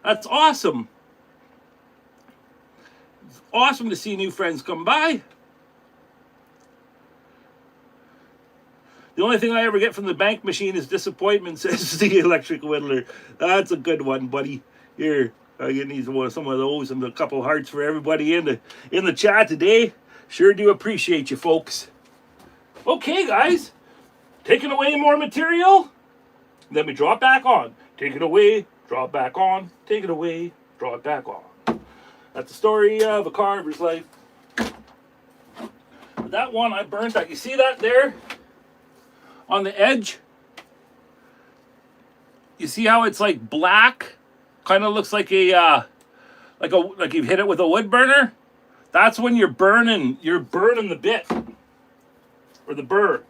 That's awesome. It's awesome to see new friends come by. The only thing I ever get from the bank machine is disappointment, says the electric whittler. That's a good one, buddy. Here, I need some of those and a couple hearts for everybody in the chat today. Sure do appreciate you, folks. Okay, guys. Taking away more material. Then we draw it back on. Take it away, draw it back on. Take it away, draw it back on. That's the story of a carver's life. But that one, I burnt that. You see that there? On the edge? You see how it's like black? Kind of looks like like you've hit it with a wood burner. That's when you're burning the bit or the burr.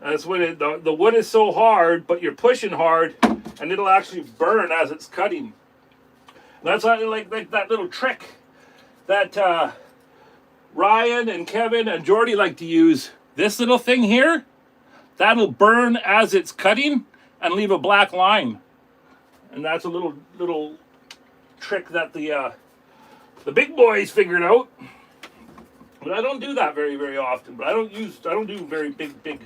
That's when the wood is so hard, but you're pushing hard, and it'll actually burn as it's cutting. And that's like that little trick that Ryan and Kevin and Jordy like to use. This little thing here, that'll burn as it's cutting and leave a black line. And that's a little trick that the big boys figured out. But I don't do that very often. But I don't do very big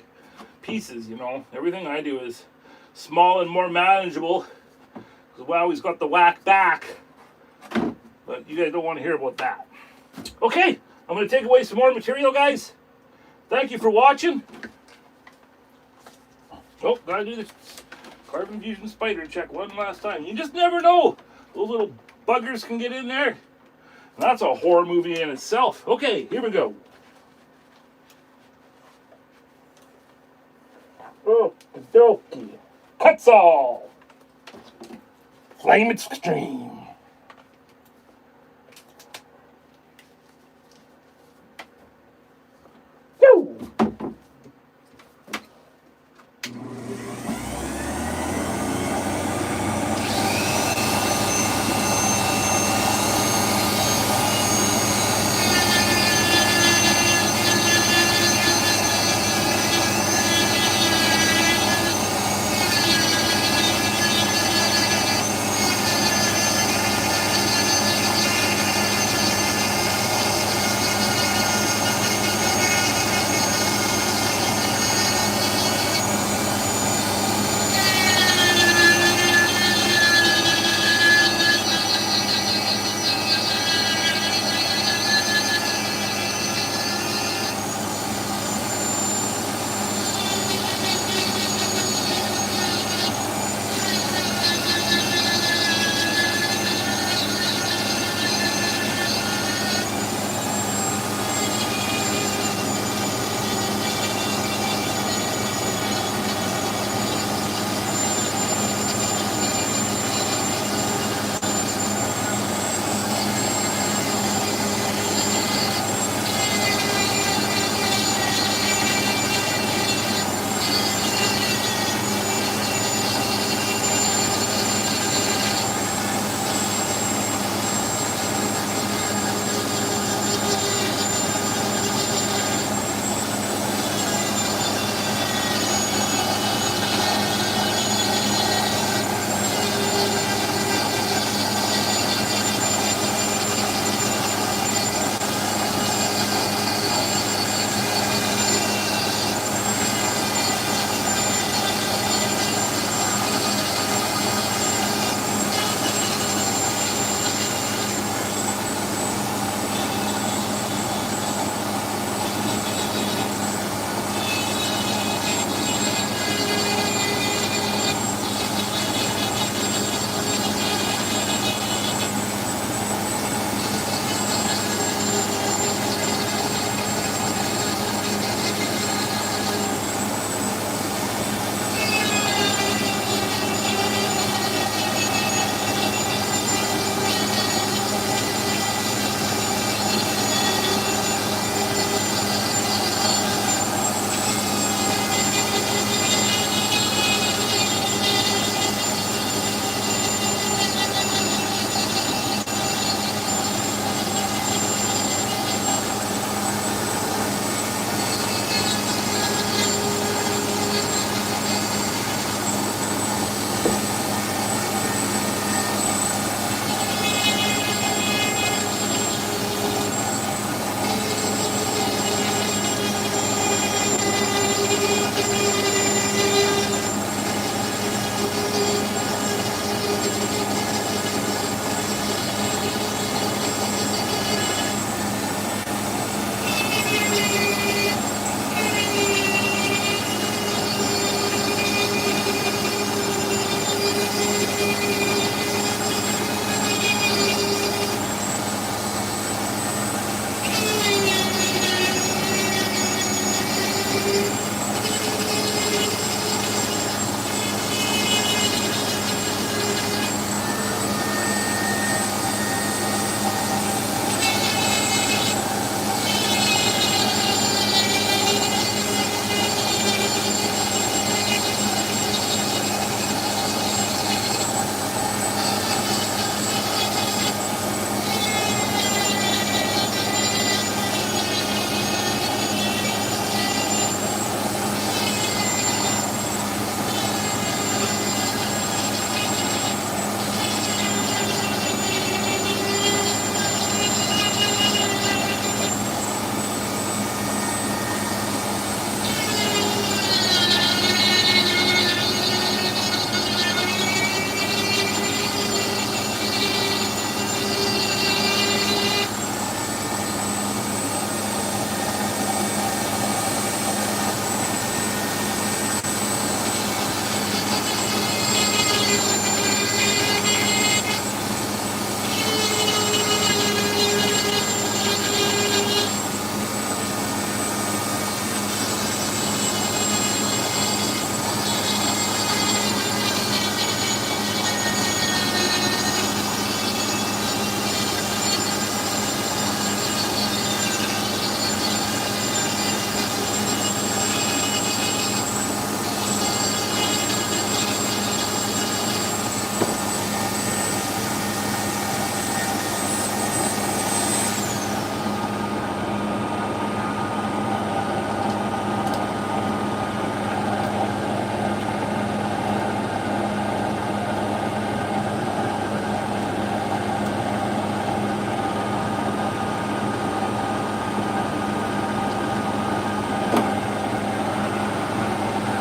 pieces, you know. Everything I do is small and more manageable. Because Wowwy'z got the whack back. But you guys don't want to hear about that. Okay, I'm going to take away some more material, guys. Thank you for watching. Oh, gotta do the carbon fusion spider check one last time. You just never know. Those little buggers can get in there. That's a horror movie in itself. Okay, here we go. Oh, dokie. Kutzall. Flame Extreme. Woo!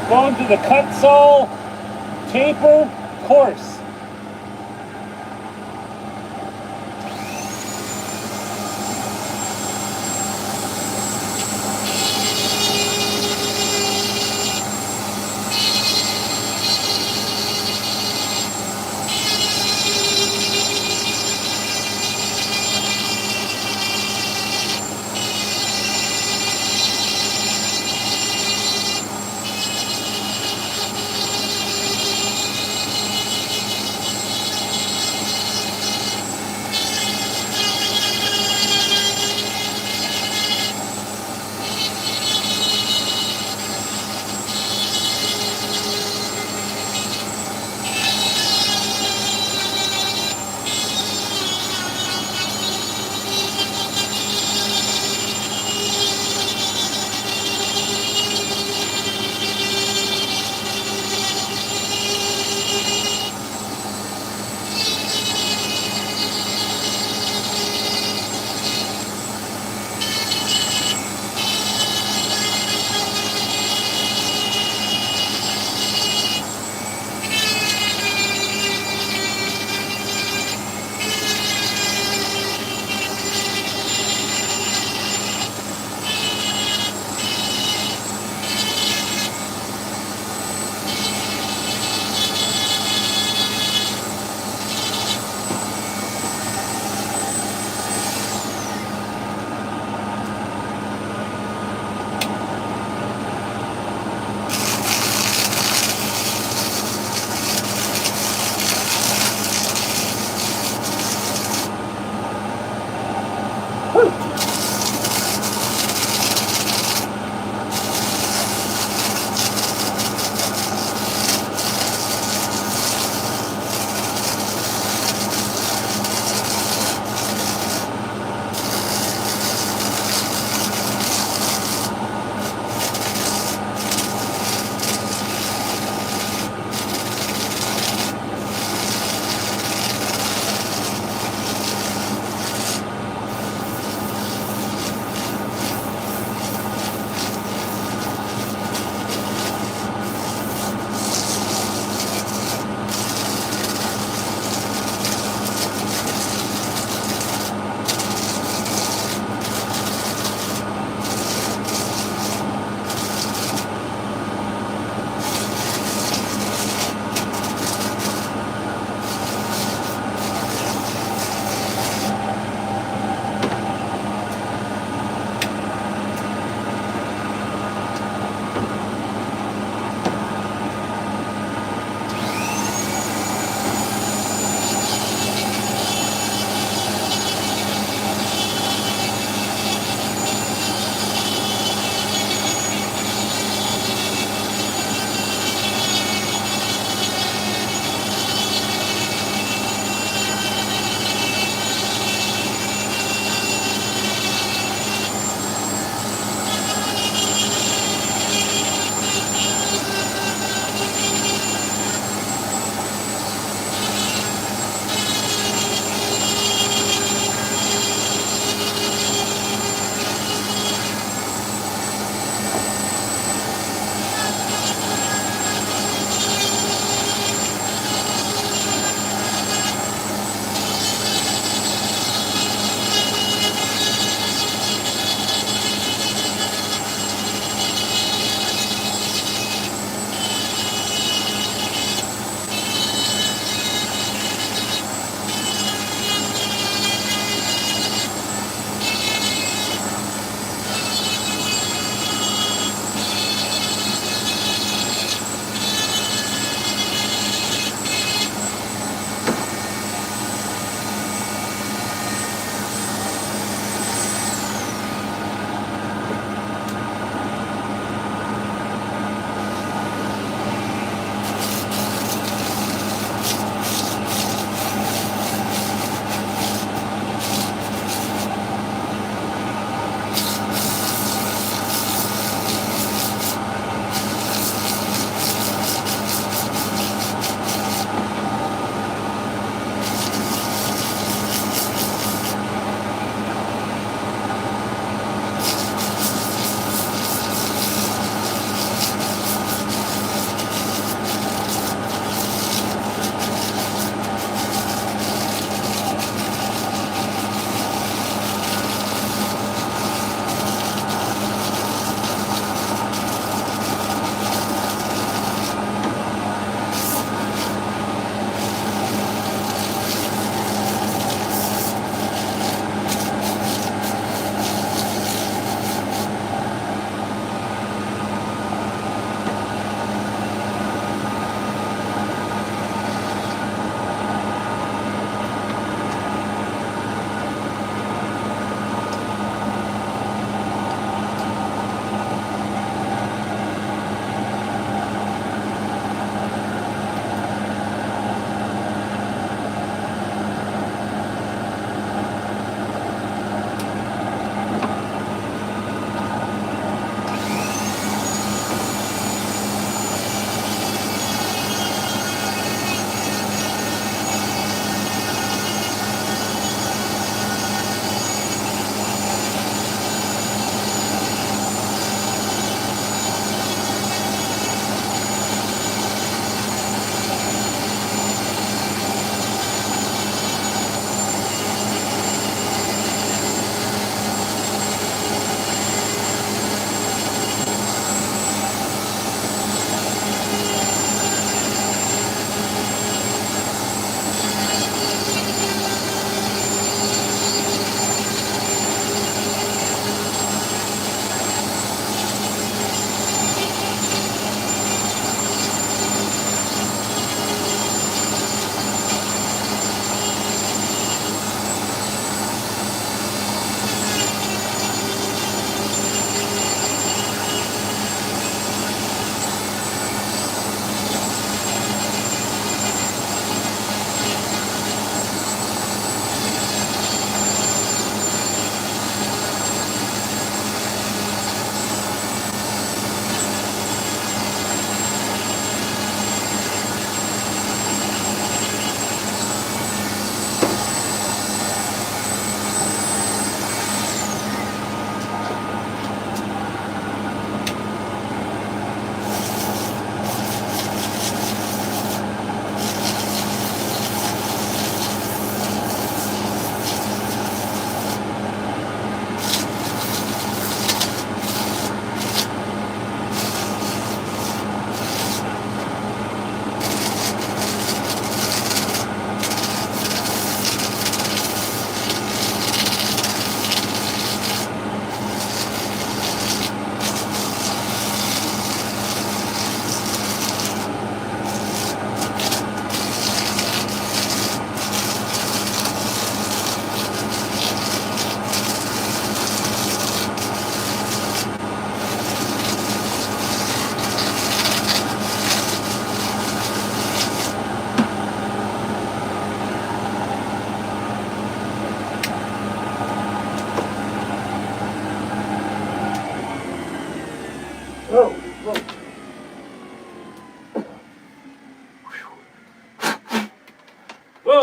Going to the Kutzall taper course.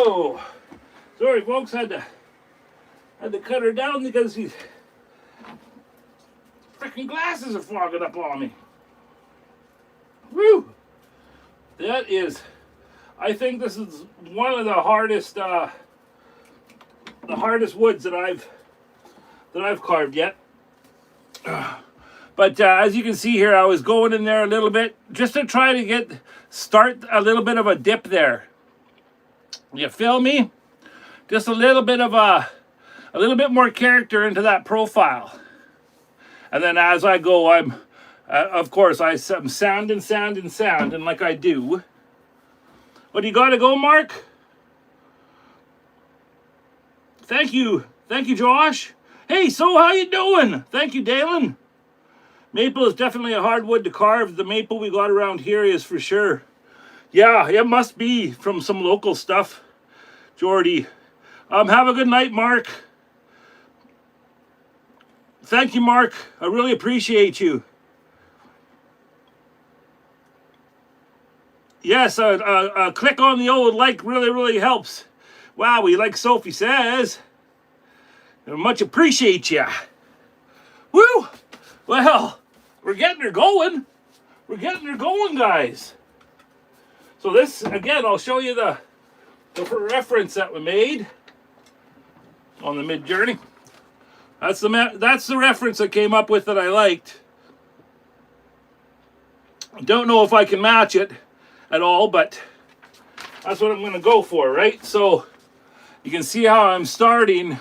Whoa! Sorry, folks, had to cut her down because these freaking glasses are fogging up on me. Woo! That is, I think this is one of the hardest woods that I've carved yet. But as you can see here, I was going in there a little bit just to try to start a little bit of a dip there. You feel me? Just a little bit more character into that profile. And then as I go, I'm sounding like I do. What do you got to go, Mark? Thank you, Josh. Hey, so how you doing? Thank you, Dalen. Maple is definitely a hard wood to carve. The maple we got around here is for sure. Yeah, it must be from some local stuff, Jordy. Have a good night, Mark. Thank you, Mark. I really appreciate you. Yes, a click on the old like really helps. Wow, like Sophie says. I much appreciate ya. Woo! Well, we're getting her going. We're getting her going, guys. So this, again, I'll show you the reference that we made on the mid-journey. That's the reference I came up with that I liked. I don't know if I can match it at all, but that's what I'm going to go for, right? So you can see how I'm starting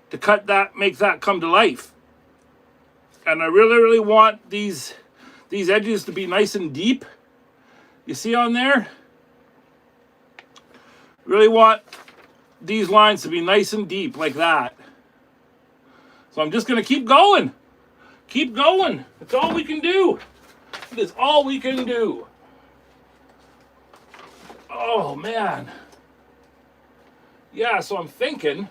to cut that, make that come to life. And I really want these edges to be nice and deep. You see on there? Really want these lines to be nice and deep like that. So I'm just going to keep going. Keep going. That's all we can do. It is all we can do. Oh, man. Yeah, so I'm thinking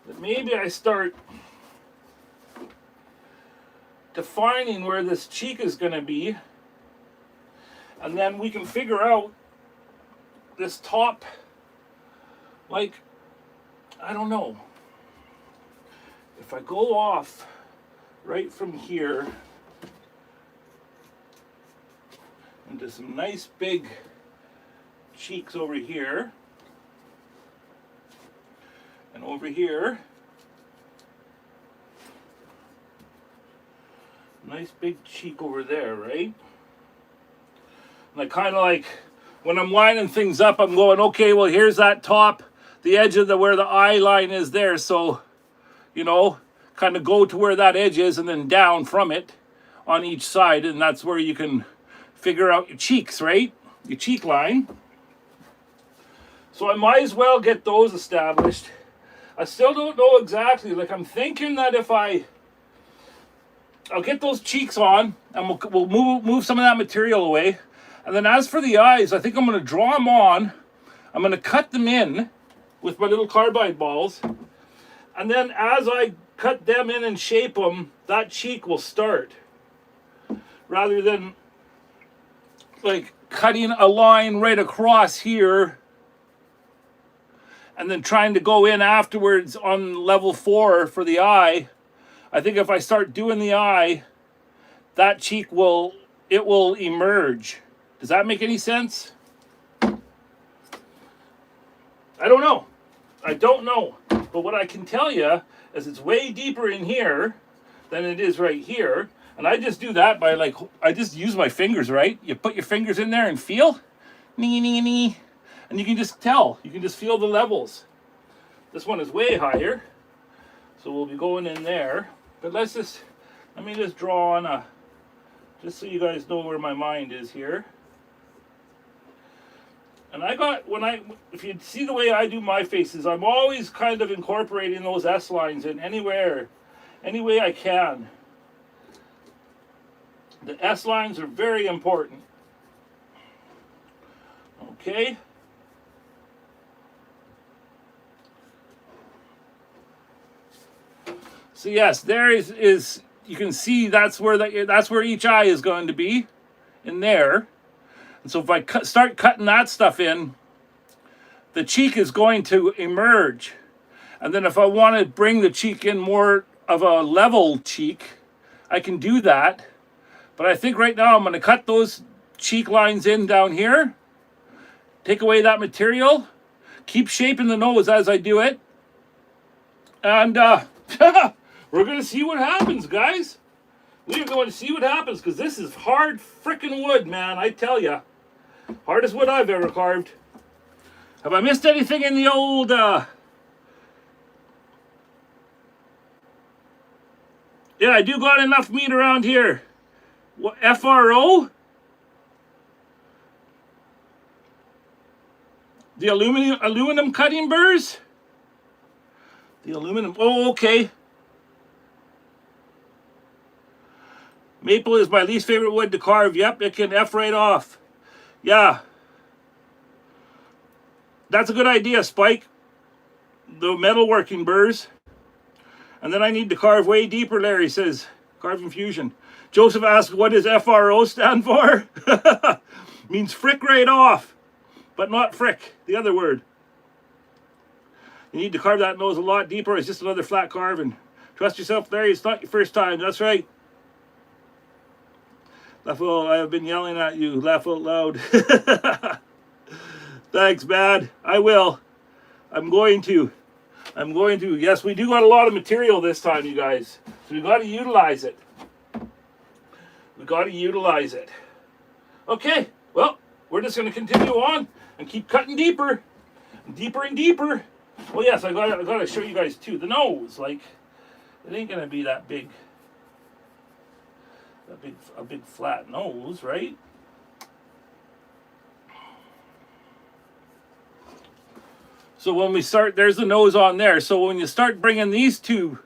that maybe I start defining where this cheek is going to be, and then we can figure out this top, like, I don't know, if I go off right from here into some nice big cheeks over here and over here, nice big cheek over there, right? And I kind of like, when I'm lining things up, I'm going, okay, well, here's that top, the edge of where the eye line is there. So, you know, kind of go to where that edge is and then down from it on each side. And that's where you can figure out your cheeks, right? Your cheek line. So I might as well get those established. I still don't know exactly. Like, I'm thinking that if I'll get those cheeks on, and we'll move some of that material away. And then as for the eyes, I think I'm going to draw them on. I'm going to cut them in with my little carbide balls. And then as I cut them in and shape them, that cheek will start. Rather than like cutting a line right across here and then trying to go in afterwards on level 4 for the eye. I think if I start doing the eye, that cheek will emerge. Does that make any sense? I don't know. I don't know. But what I can tell you is it's way deeper in here than it is right here. And I just do that by like, I just use my fingers, right? You put your fingers in there and feel. And you can just tell. You can just feel the levels. This one is way higher. So we'll be going in there. But let me just draw on just so you guys know where my mind is here. And if you see the way I do my faces, I'm always kind of incorporating those S lines in any way I can. The S lines are very important. Okay. So yes, there is you can see that's where each eye is going to be in there. And so if I start cutting that stuff in, the cheek is going to emerge. And then if I want to bring the cheek in more of a level cheek, I can do that. But I think right now I'm going to cut those cheek lines in down here. Take away that material. Keep shaping the nose as I do it. And we're going to see what happens, guys. We're going to see what happens, because this is hard frickin' wood, man. I tell ya. Hardest wood I've ever carved. Have I missed anything in the old... Yeah, I do got enough meat around here. What, FRO? The aluminum cutting burrs? The aluminum, oh, okay. Maple is my least favorite wood to carve. Yep, it can F right off. Yeah. That's a good idea, Spike. The metalworking burrs. And then I need to carve way deeper, Larry says. Carving Fusion. Joseph asks, what does FRO stand for? Means frick right off. But not frick, the other word. You need to carve that nose a lot deeper. It's just another flat carving. Trust yourself, Larry. It's not your first time. That's right. Laugh out, I have been yelling at you. Laugh out loud. Thanks, man. I will. I'm going to. Yes, we do got a lot of material this time, you guys. So we got to utilize it. Okay, well, we're just going to continue on and keep cutting deeper. Deeper and deeper. Well, yes, I gotta show you guys too. The nose, like, it ain't going to be that big. A big flat nose, right? So when we start, there's the nose on there. So when you start bringing these two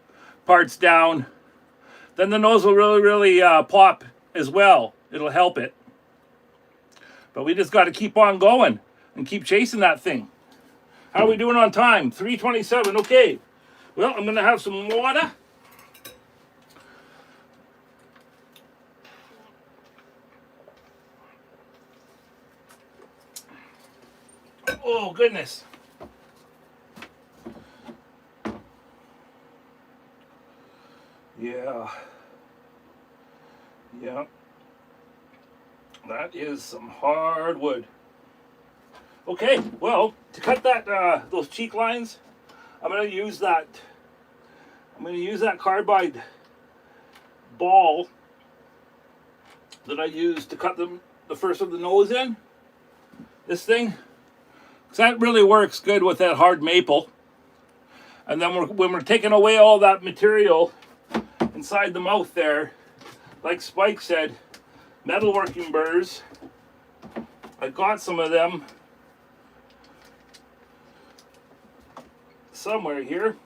parts down, then the nose will really pop as well. It'll help it. But we just got to keep on going and keep chasing that thing. How are we doing on time? 3:27. Okay. Well, I'm going to have some water. Oh, goodness. Yeah. That is some hard wood. Okay, well, to cut that those cheek lines, I'm going to use that carbide ball that I used to cut the first of the nose in. This thing. So that really works good with that hard maple. And then when we're taking away all that material inside the mouth there, like Spike said, metalworking burrs. I got some of them somewhere here,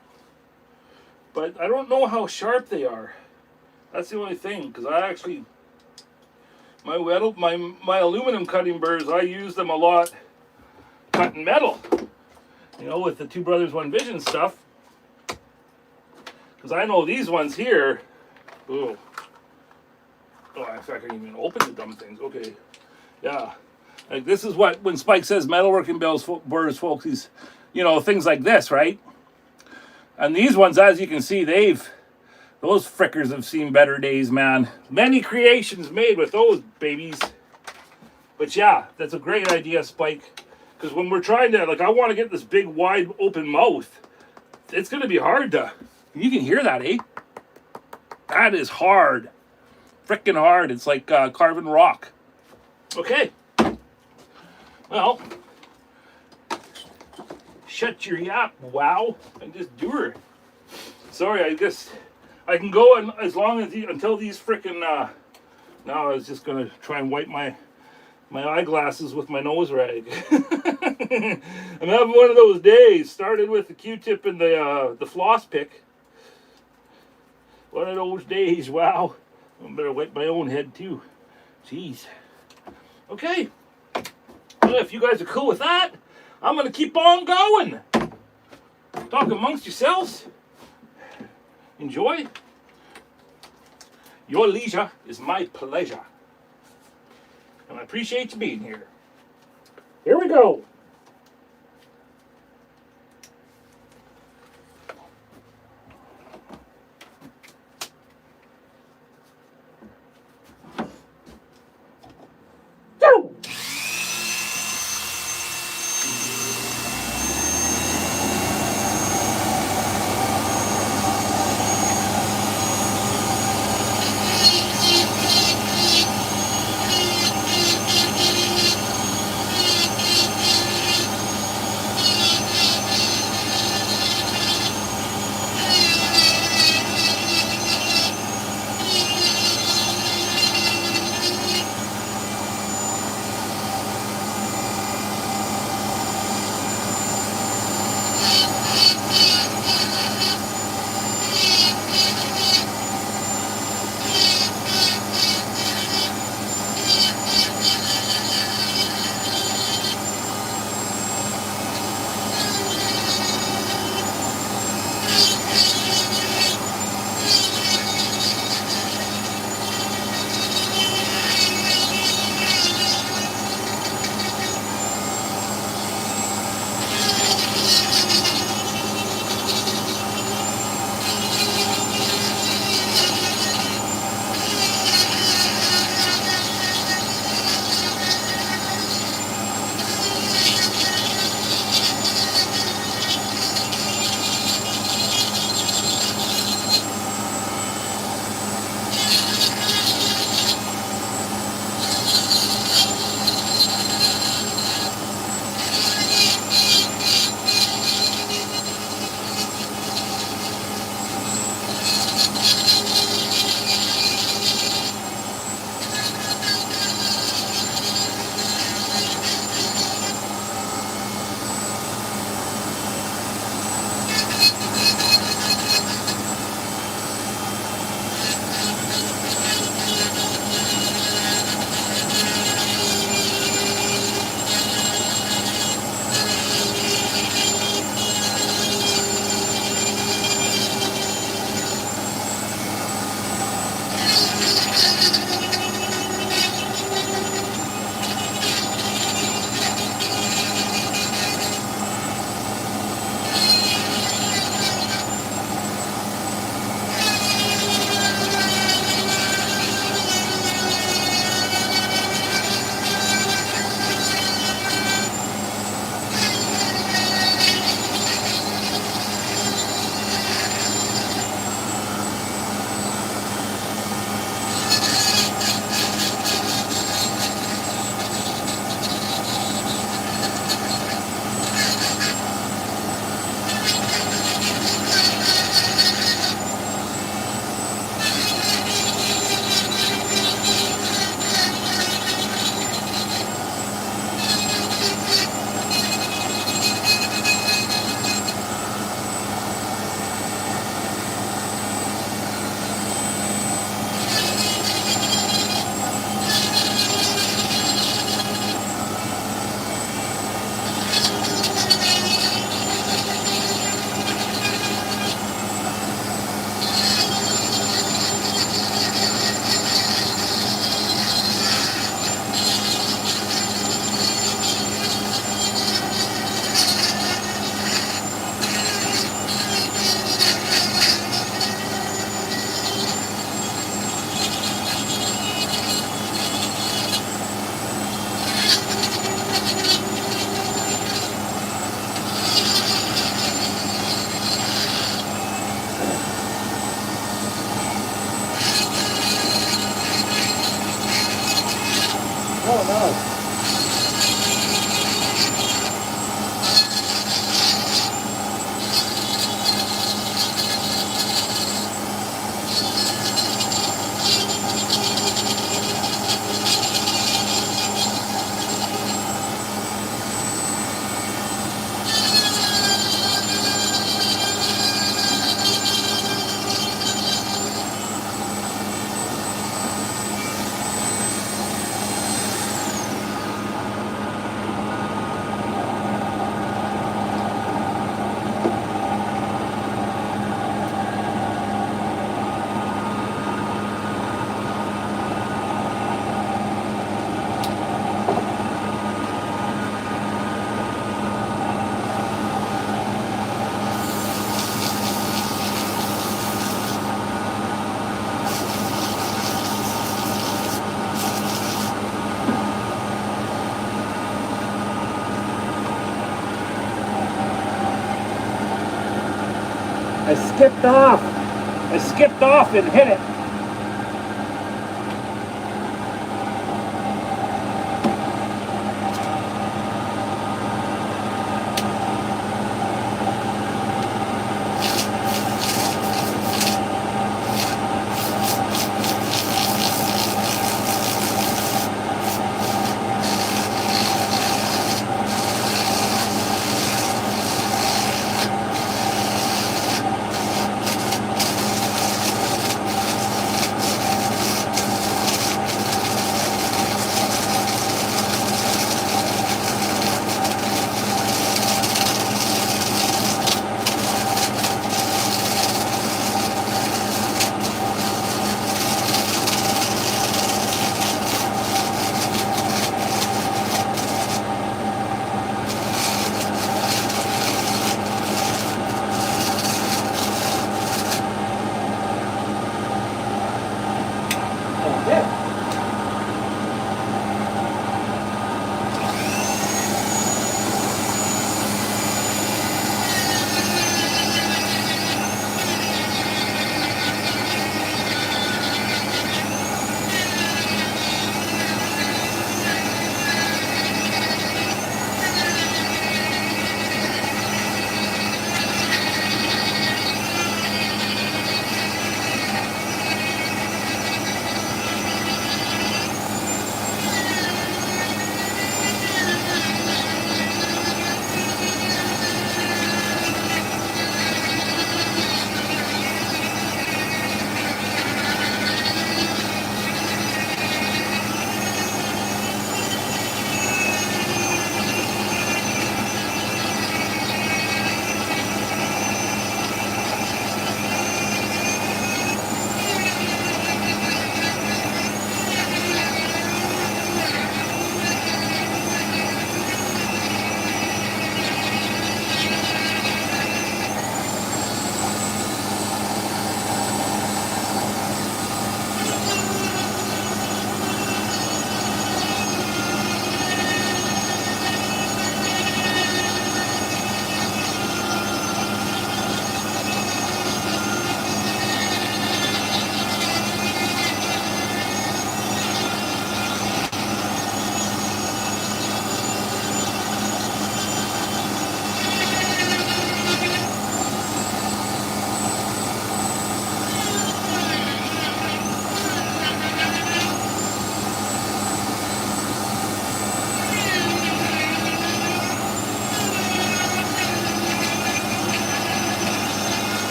but I don't know how sharp they are. That's the only thing, because I actually, my aluminum cutting burrs, I use them a lot cutting metal, you know, with the Two Brothers One Vision stuff, because I know these ones here, oh, in fact, I can't even open the dumb things. Okay, yeah, like this is what, when Spike says metalworking burrs, folks, he's, you know, things like this, right? And these ones, as you can see, those frickers have seen better days, man. Many creations made with those babies. But yeah, that's a great idea, Spike. Because when we're trying to, like, I want to get this big, wide open mouth, it's going to be hard to, you can hear that, eh? That is hard. Frickin' hard. It's like carving rock. Okay. Well, shut your yap, wow, and just do her. Sorry, I can go as long as until these frickin' now I was just gonna try and wipe my eyeglasses with my nose rag. I'm having one of those days. Started with the Q-tip and the floss pick. One of those days, wow. I better wipe my own head too. Jeez. Okay. Well, if you guys are cool with that, I'm going to keep on going. Talk amongst yourselves. Enjoy. Your leisure is my pleasure. And I appreciate you being here. Here we go. Oh, no. I skipped off. I skipped off and hit it.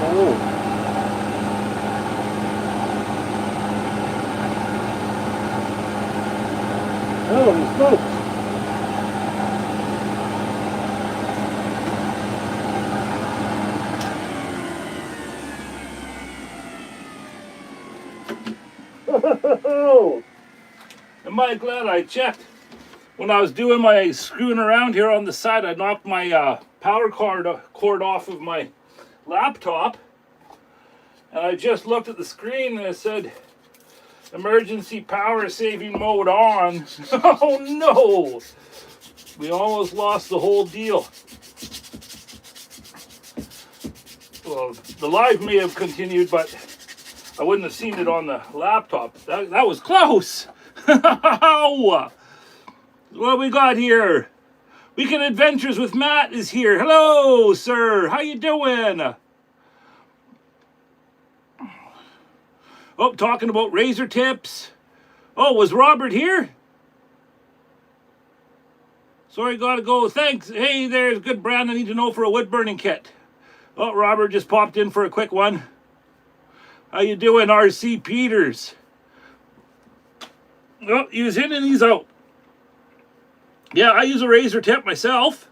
Oh. Holy smokes. Oh. Am I glad I checked? When I was doing my screwing around here on the side, I knocked my power cord off of my laptop. And I just looked at the screen and it said, emergency power saving mode on. Oh no! We almost lost the whole deal. Well, the live may have continued, but I wouldn't have seen it on the laptop. That was close! What we got here? Weekend Adventures with Matt is here. Hello, sir. How you doing? Oh, talking about razor tips. Oh, was Robert here? Sorry, gotta go. Thanks. Hey, there's a good brand I need to know for a wood burning kit. Oh, Robert just popped in for a quick one. How you doing, RC Peters? Oh, he's in and he's out. Yeah, I use a razor tip myself.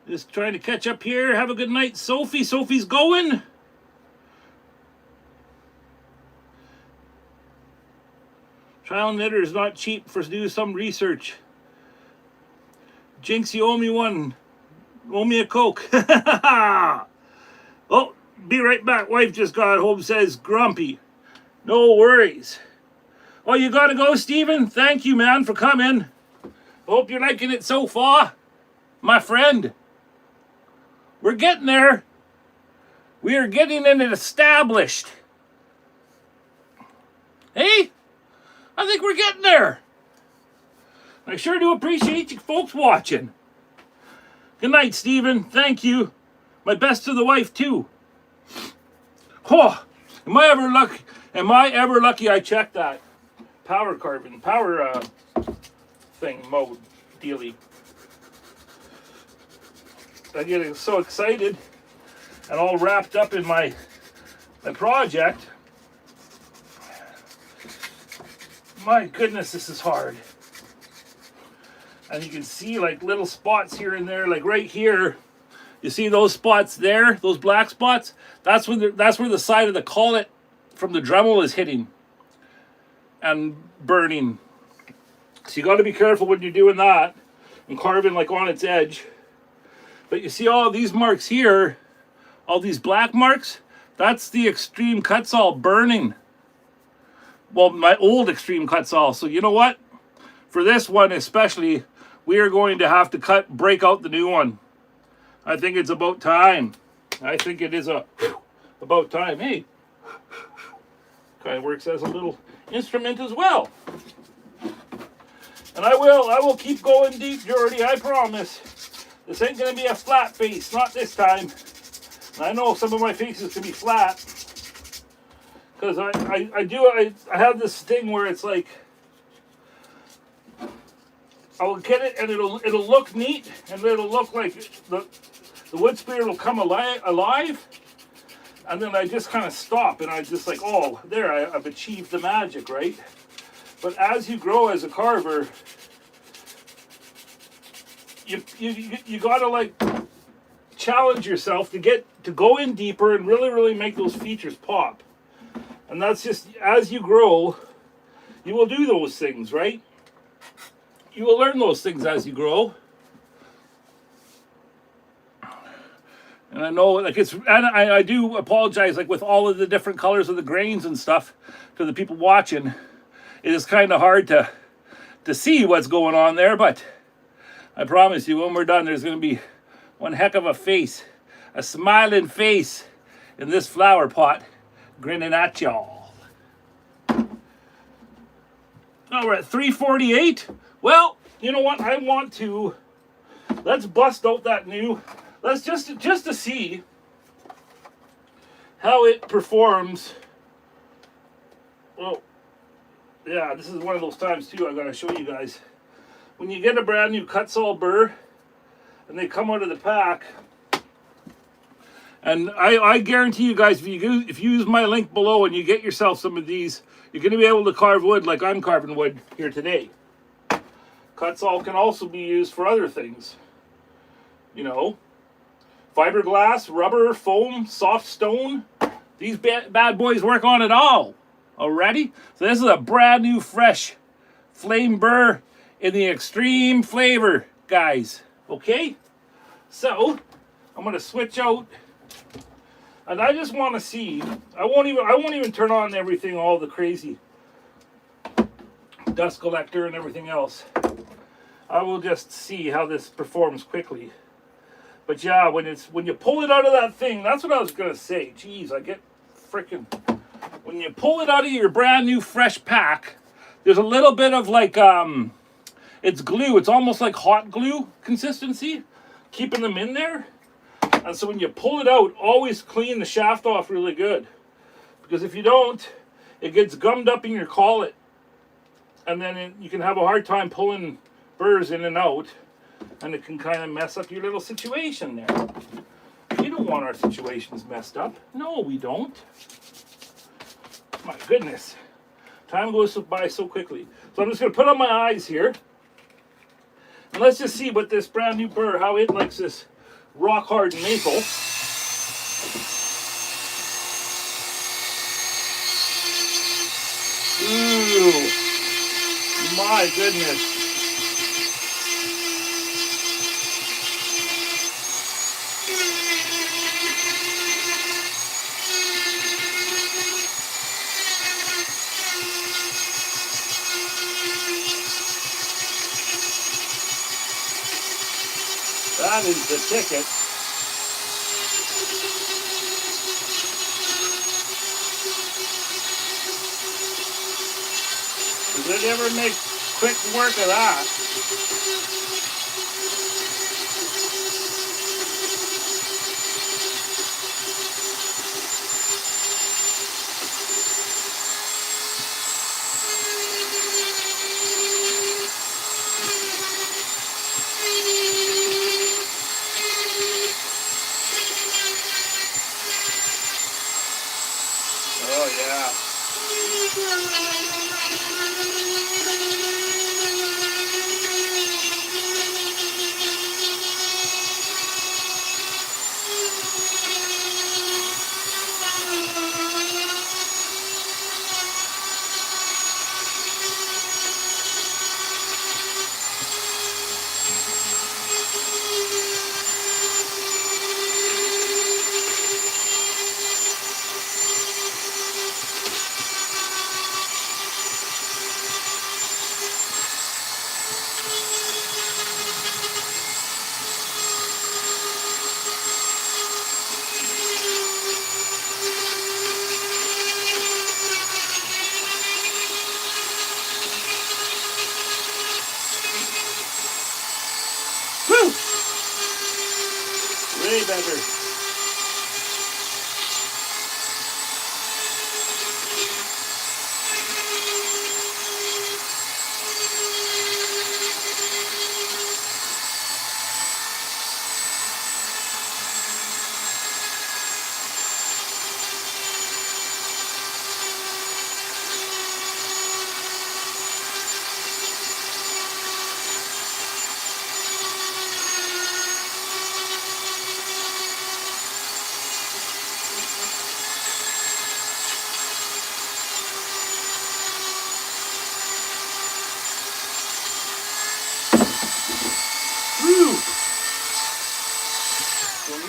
Just trying to catch up here. Have a good night, Sophie. Sophie's going. Trial knitter is not cheap for do some research. Jinx, you owe me one. Owe me a Coke. Oh, be right back. Wife just got home, says grumpy. No worries. Oh, you gotta go, Stephen? Thank you, man, for coming. Hope you're liking it so far, my friend. We're getting there. We are getting it established. Hey, I think we're getting there. I sure do appreciate you folks watching. Good night, Stephen. Thank you. My best to the wife, too. Oh, am I ever lucky I checked that power thing mode dealy. I get so excited and all wrapped up in my project. My goodness, this is hard. And you can see like little spots here and there, like right here. You see those spots there, those black spots? That's where the side of the collet from the Dremel is hitting and burning. So you got to be careful when you're doing that and carving like on its edge. But you see all these marks here, all these black marks, that's the extreme Kutzall burning. Well, my old extreme Kutzall. So you know what? For this one especially, we are going to have to break out the new one. I think it's about time. I think it is about time. Hey, kind of works as a little instrument as well. And I will keep going deep, Jordy, I promise. This ain't gonna be a flat face, not this time. And I know some of my faces can be flat. Because I have this thing where it's like, I will get it and it'll look neat and it'll look like the wood spirit will come alive. And then I just kind of stop and I just like, oh, there, I've achieved the magic, right? But as you grow as a carver, you gotta like challenge yourself to go in deeper and really make those features pop. And that's just, as you grow, you will do those things, right? You will learn those things as you grow. And I know, like, I do apologize, like, with all of the different colors of the grains and stuff to the people watching. It is kind of hard to see what's going on there, but I promise you, when we're done, there's going to be one heck of a face, a smiling face in this flower pot, grinning at y'all. Oh, we're at 348. Well, you know what? I want to, let's bust out that new, let's just to see how it performs. Well, yeah, this is one of those times too, I gotta show you guys. When you get a brand new Kutzall Burr, and they come out of the pack. And I guarantee you guys, if you use my link below and you get yourself some of these, you're going to be able to carve wood like I'm carving wood here today. Kutzall can also be used for other things. You know, fiberglass, rubber, foam, soft stone. These bad boys work on it all already. So this is a brand new, fresh flame burr in the extreme flavor, guys. Okay? So, I'm going to switch out. And I just want to see, I won't even turn on everything, all the crazy dust collector and everything else. I will just see how this performs quickly. But yeah, when you pull it out of that thing, that's what I was gonna say. Jeez, I get freaking, when you pull it out of your brand new fresh pack, there's a little bit of like it's glue. It's almost like hot glue consistency, keeping them in there. And so when you pull it out, always clean the shaft off really good. Because if you don't, it gets gummed up in your collet. And then you can have a hard time pulling burrs in and out. And it can kind of mess up your little situation there. We don't want our situations messed up. No, we don't. My goodness. Time goes by so quickly. So I'm just going to put on my eyes here. And let's just see what this brand new burr, how it likes this rock hard maple. Ooh, my goodness. That is the ticket. Does it ever make quick work of that? Oh yeah. Way better.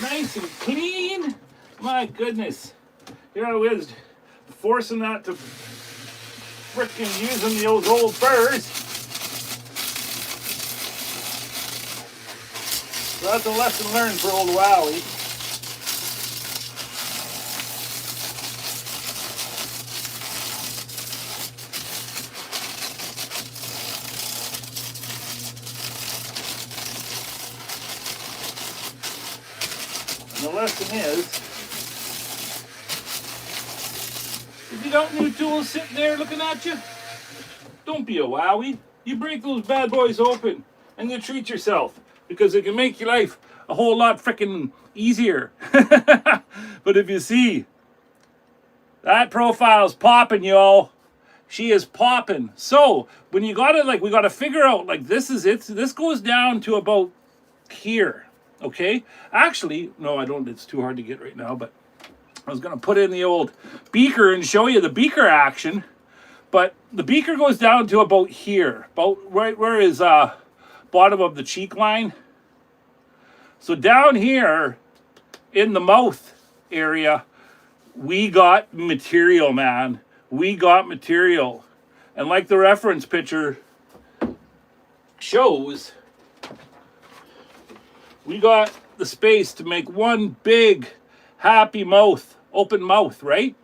Nice and clean. My goodness. Here I was forcing that to frickin' using those old burrs. So that's a lesson learned for old Wowie. And the lesson is, if you got new tools sitting there looking at you, don't be a Wowie. You break those bad boys open and you treat yourself. because it can make your life a whole lot freaking easier. But if you see, that profile's popping, y'all. She is popping. So when you got it, like, we got to figure out, like, this is it. This goes down to about here. Okay. Actually, no, I don't. It's too hard to get right now. But I was gonna put in the old beaker and show you the beaker action. But the beaker goes down to about here, about right where is bottom of the cheek line. So down here in the mouth area, we got material, man. We got material. And like the reference picture shows, we got the space to make one big happy mouth, open mouth, right?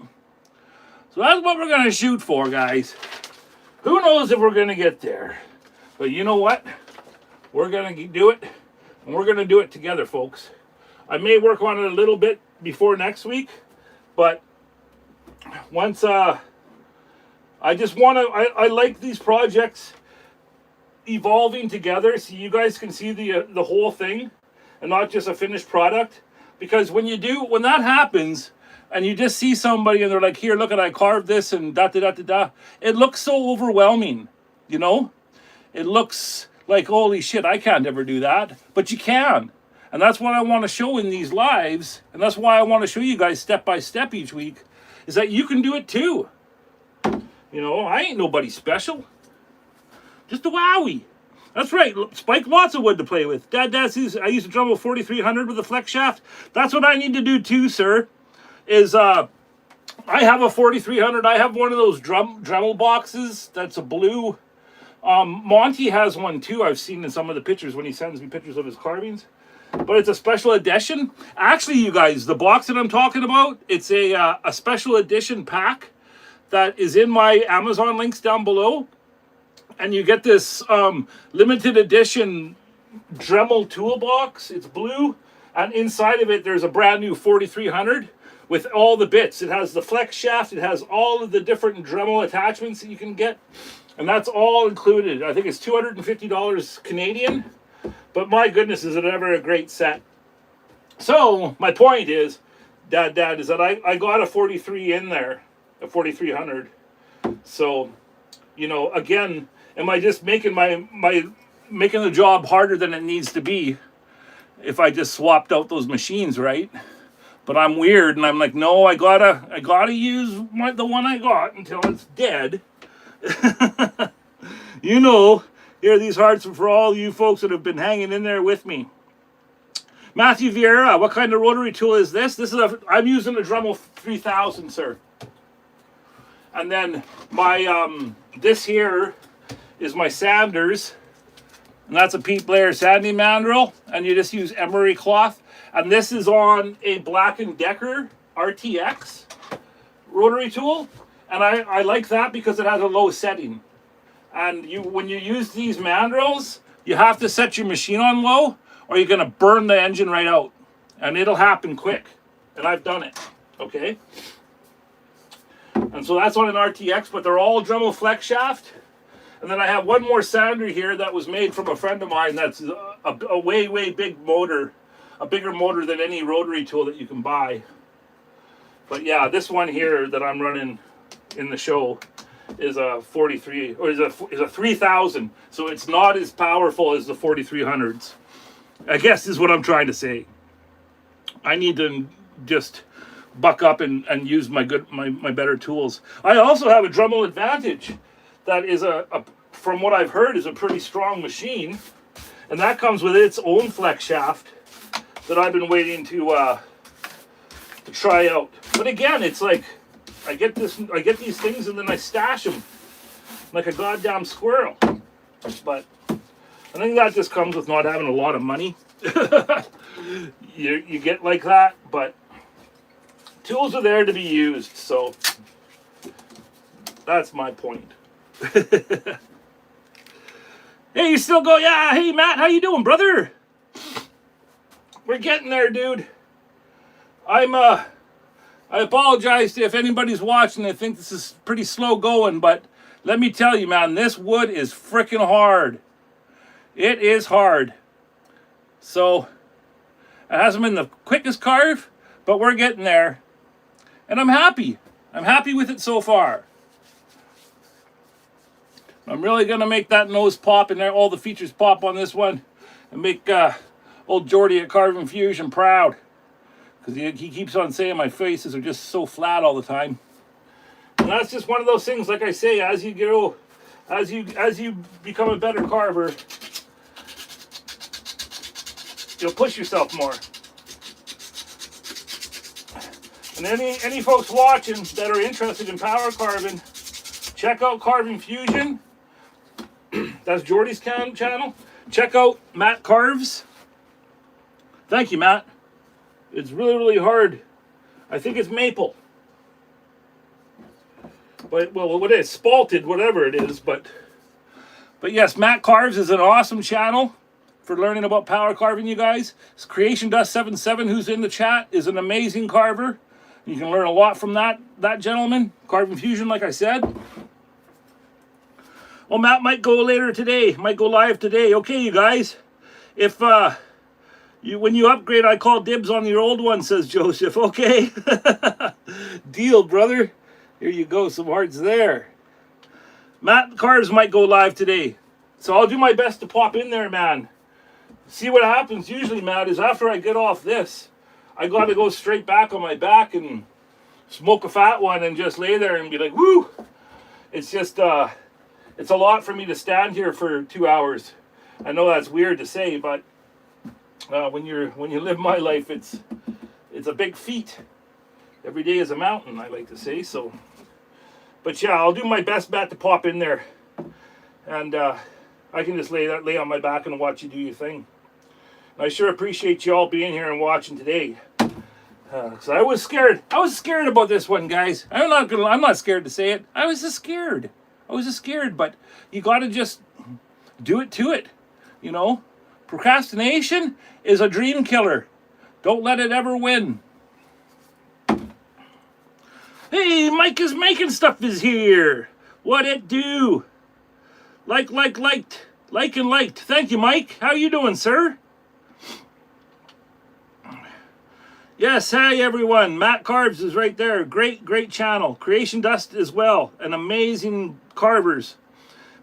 So that's what we're going to shoot for, guys. Who knows if we're going to get there? But you know what? We're going to do it, and we're going to do it together, folks. I may work on it a little bit before next week, but once I just want to, I like these projects evolving together so you guys can see the whole thing and not just a finished product. Because when that happens and you just see somebody and they're like, here, look at, I carved this and da da da da da, it looks so overwhelming, you know? It looks like, holy shit, I can't ever do that. But you can. And that's what I want to show in these lives. And that's why I want to show you guys step by step each week, is that you can do it too. You know, I ain't nobody special. Just a wowie. That's right. Spike, lots of wood to play with. Dad says I used a Dremel 4300 with a Flexshaft. That's what I need to do too, sir. Is I have a 4300. I have one of those Dremel boxes. That's a blue. Monty has one too. I've seen in some of the pictures when he sends me pictures of his carvings. But it's a special edition. Actually, you guys, the box that I'm talking about, it's a special edition pack that is in my Amazon links down below. And you get this limited edition Dremel toolbox. It's blue. And inside of it, there's a brand new 4300 with all the bits. It has the Flexshaft. It has all of the different Dremel attachments that you can get. And that's all included. I think it's $250 Canadian. But my goodness, is it ever a great set. So my point is, Dad, is that I got a 43 in there, a 4300. So, you know, again, am I just making making the job harder than it needs to be if I just swapped out those machines, right? But I'm weird, and I'm like, no, I gotta use the one I got until it's dead. You know, here are these hearts for all you folks that have been hanging in there with me. Matthew Vieira, what kind of rotary tool is this? I'm using a Dremel 3000, sir. And then my this here is my sanders, and that's a Pete Blair sanding mandrel, and you just use Emory cloth. And this is on a Black & Decker RTX rotary tool, and I like that because it has a low setting. And when you use these mandrels, you have to set your machine on low, or you're going to burn the engine right out. And it'll happen quick. And I've done it. Okay? And so that's on an RTX, but they're all Dremel Flexshaft. And then I have one more sander here that was made from a friend of mine that's a way, way big motor. A bigger motor than any rotary tool that you can buy. But yeah, this one here that I'm running in the show is a 43, or is a 3000, so it's not as powerful as the 4300s. I guess is what I'm trying to say. I need to just buck up and use my better tools. I also have a Dremel Advantage that is from what I've heard, is a pretty strong machine, and that comes with its own flex shaft that I've been waiting to try out. But again, it's like I get these things and then I stash them like a goddamn squirrel. But I think that just comes with not having a lot of money. you get like that, but tools are there to be used, so that's my point. Hey, you still go? Yeah, hey Matt, how you doing, brother? We're getting there, dude. I apologize if anybody's watching. I think this is pretty slow going, but let me tell you, man, this wood is freaking hard. It is hard. So it hasn't been the quickest carve, but we're getting there. And I'm happy. I'm happy with it so far. I'm really going to make that nose pop and all the features pop on this one. And make old Jordy at Carving Fusion proud. Because he keeps on saying my faces are just so flat all the time. And that's just one of those things, like I say, as you grow, as you become a better carver, you'll push yourself more. And any folks watching that are interested in power carving, check out Carving Fusion. That's Jordy's channel. Check out Matt Carves. Thank you, Matt. It's really, really hard. I think it's maple. But, well, what is spalted, whatever it is. But yes, Matt Carves is an awesome channel for learning about power carving, you guys. It's Creation Dust 77, who's in the chat, is an amazing carver. You can learn a lot from that gentleman. Carving Fusion, like I said. Well, Matt might go later today. Might go live today. Okay, you guys. If when you upgrade, I call dibs on your old one, says Joseph. Okay. Deal, brother. Here you go. Some hearts there. Matt Carves might go live today. So I'll do my best to pop in there, man. See what happens usually, Matt, is after I get off this, I got to go straight back on my back and smoke a fat one and just lay there and be like, woo! It's just, it's a lot for me to stand here for 2 hours. I know that's weird to say, but when you live my life, it's a big feat. Every day is a mountain, I like to say. So, but yeah, I'll do my best bet to pop in there, and I can just lay on my back and watch you do your thing. And I sure appreciate you all being here and watching today. Cause I was scared. I was scared about this one, guys. I'm not scared to say it. I was just scared. But you got to just do it to it. You know, procrastination is a dream killer. Don't let it ever win. Hey, Mike is making stuff is here. What it do? Liked. Thank you, Mike. How you doing, sir? Yes, hey everyone. Matt Carves is right there. Great channel. Creation Dust as well. And amazing carvers.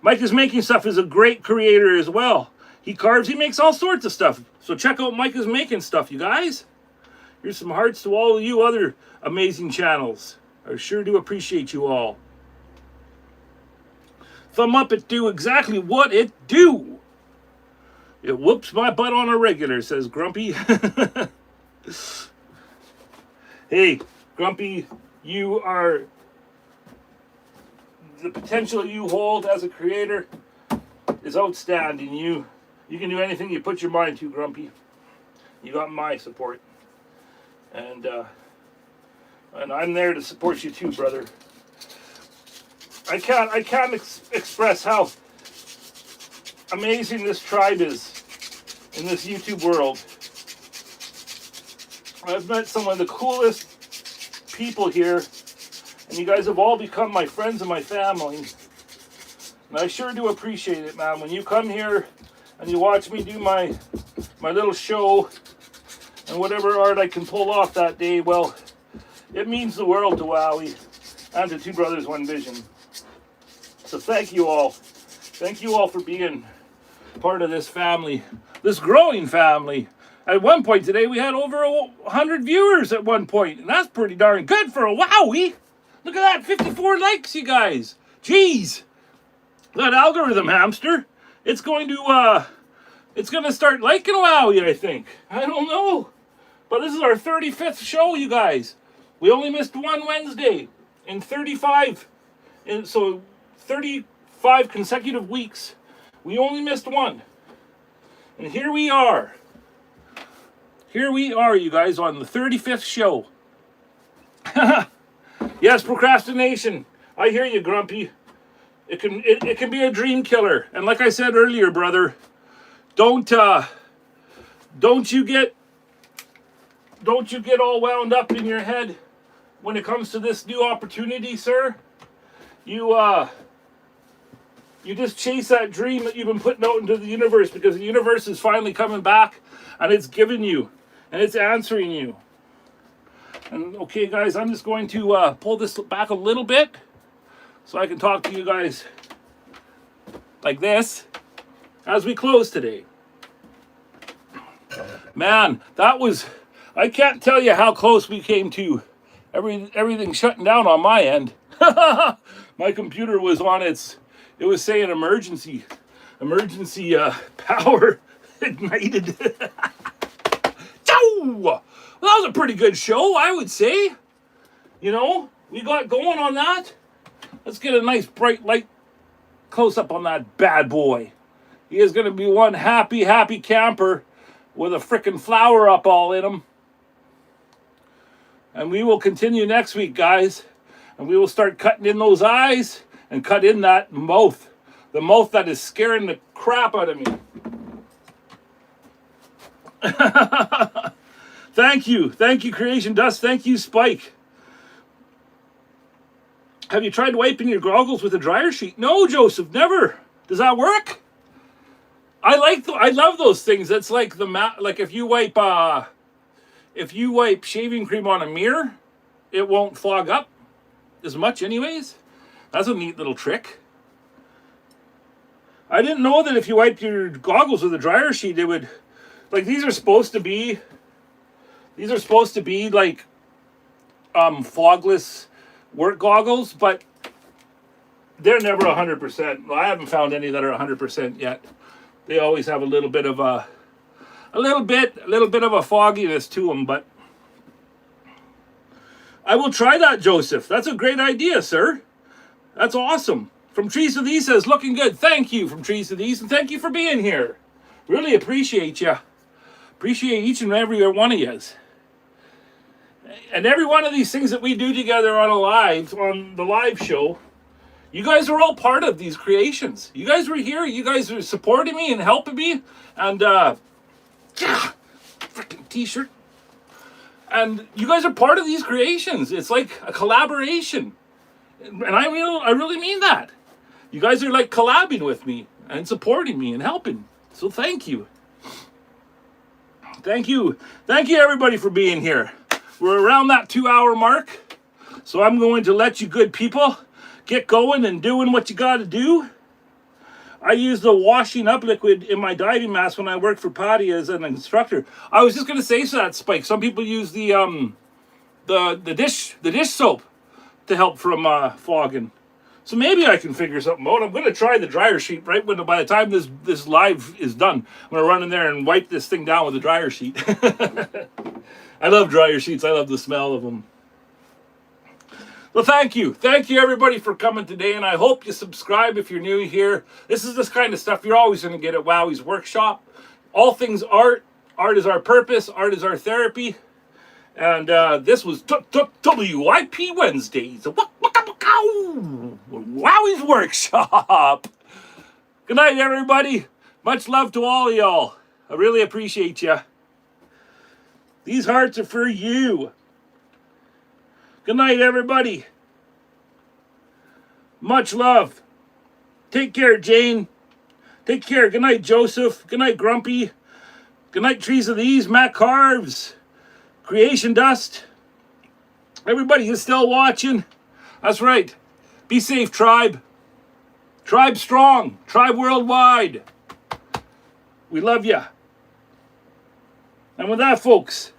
Mike is making stuff is a great creator as well. He carves, he makes all sorts of stuff. So check out Mike is making stuff, you guys. Here's some hearts to all of you other amazing channels. I sure do appreciate you all. Thumb up, it do exactly what it do. It whoops my butt on a regular, says Grumpy. Hey, Grumpy, you are... the potential you hold as a creator is outstanding. You can do anything you put your mind to, Grumpy. You got my support. And I'm there to support you too, brother. I can't express how amazing this tribe is in this YouTube world. I've met some of the coolest people here, and you guys have all become my friends and my family. And I sure do appreciate it, man. When you come here and you watch me do my little show and whatever art I can pull off that day, well, it means the world to Wowie and to Two Brothers One Vision. So thank you all. Thank you all for being part of this family, this growing family. At one point today, we had over 100 viewers at one point, and that's pretty darn good for a Wowie. Look at that, 54 likes, you guys. Jeez. That algorithm hamster, it's going to start liking Wowie, I think. I don't know. But this is our 35th show, you guys. We only missed one Wednesday in 35. And so 35 consecutive weeks. We only missed one. And here we are. Here we are, you guys, on the 35th show. Yes, procrastination. I hear you, Grumpy. It can be a dream killer. And like I said earlier, brother, don't you get all wound up in your head when it comes to this new opportunity, sir. You You just chase that dream that you've been putting out into the universe, because the universe is finally coming back and it's giving you and it's answering you. And okay, guys, I'm just going to pull this back a little bit so I can talk to you guys like this as we close today. Man, that was, I can't tell you how close we came to everything shutting down on my end. My computer was on it was saying emergency power ignited. Well, that was a pretty good show, I would say. You know, we got going on that. Let's get a nice bright light close up on that bad boy. He is going to be one happy camper with a frickin' flower up all in him. And we will continue next week, guys. And we will start cutting in those eyes and cut in that mouth. The mouth that is scaring the crap out of me. Thank you, Creation Dust. Thank you, Spike. Have you tried wiping your goggles with a dryer sheet? No, Joseph, never. Does that work? I love those things. That's like like if you wipe shaving cream on a mirror, it won't fog up as much anyways. That's a neat little trick. I didn't know that if you wipe your goggles with a dryer sheet, it would, like, these are supposed to be like fogless work goggles, but they're never 100%. Well, I haven't found any that are 100% yet. They always have a little bit of a fogginess to them, but I will try that, Joseph. That's a great idea, sir. That's awesome. From Trees to These says, looking good. Thank you from Trees to These, and thank you for being here. Really appreciate you. Appreciate each and every one of you. And every one of these things that we do together on the live show, you guys are all part of these creations. You guys were here. You guys are supporting me and helping me. And, freaking t-shirt. And you guys are part of these creations. It's like a collaboration. And I really mean that. You guys are like collabing with me and supporting me and helping. So thank you. Thank you. Thank you, everybody, for being here. We're around that 2-hour mark. So I'm going to let you good people get going and doing what you got to do. I use the washing up liquid in my diving mask when I work for Patty as an instructor. I was just going to say that, Spike. Some people use the dish soap to help from fogging. So maybe I can figure something out. I'm going to try the dryer sheet by the time this live is done. I'm going to run in there and wipe this thing down with a dryer sheet. I love dryer sheets. I love the smell of them. Well, thank you. Thank you, everybody, for coming today, and I hope you subscribe if you're new here. This is this kind of stuff you're always going to get at Wowwy'z Workshop. All things art. Art is our purpose. Art is our therapy. And this was WIP Wednesdays. Wowwy'z Workshop. Good night, everybody. Much love to all of y'all. I really appreciate you. These hearts are for you. Good night, everybody. Much love. Take care, Jane. Take care. Good night, Joseph. Good night, Grumpy. Good night, Trees of These, Matt Carves, Creation Dust. Everybody who's still watching. That's right. Be safe, tribe. Tribe strong. Tribe worldwide. We love ya. And with that, folks,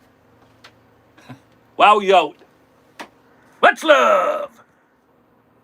Wowwy out. Much love.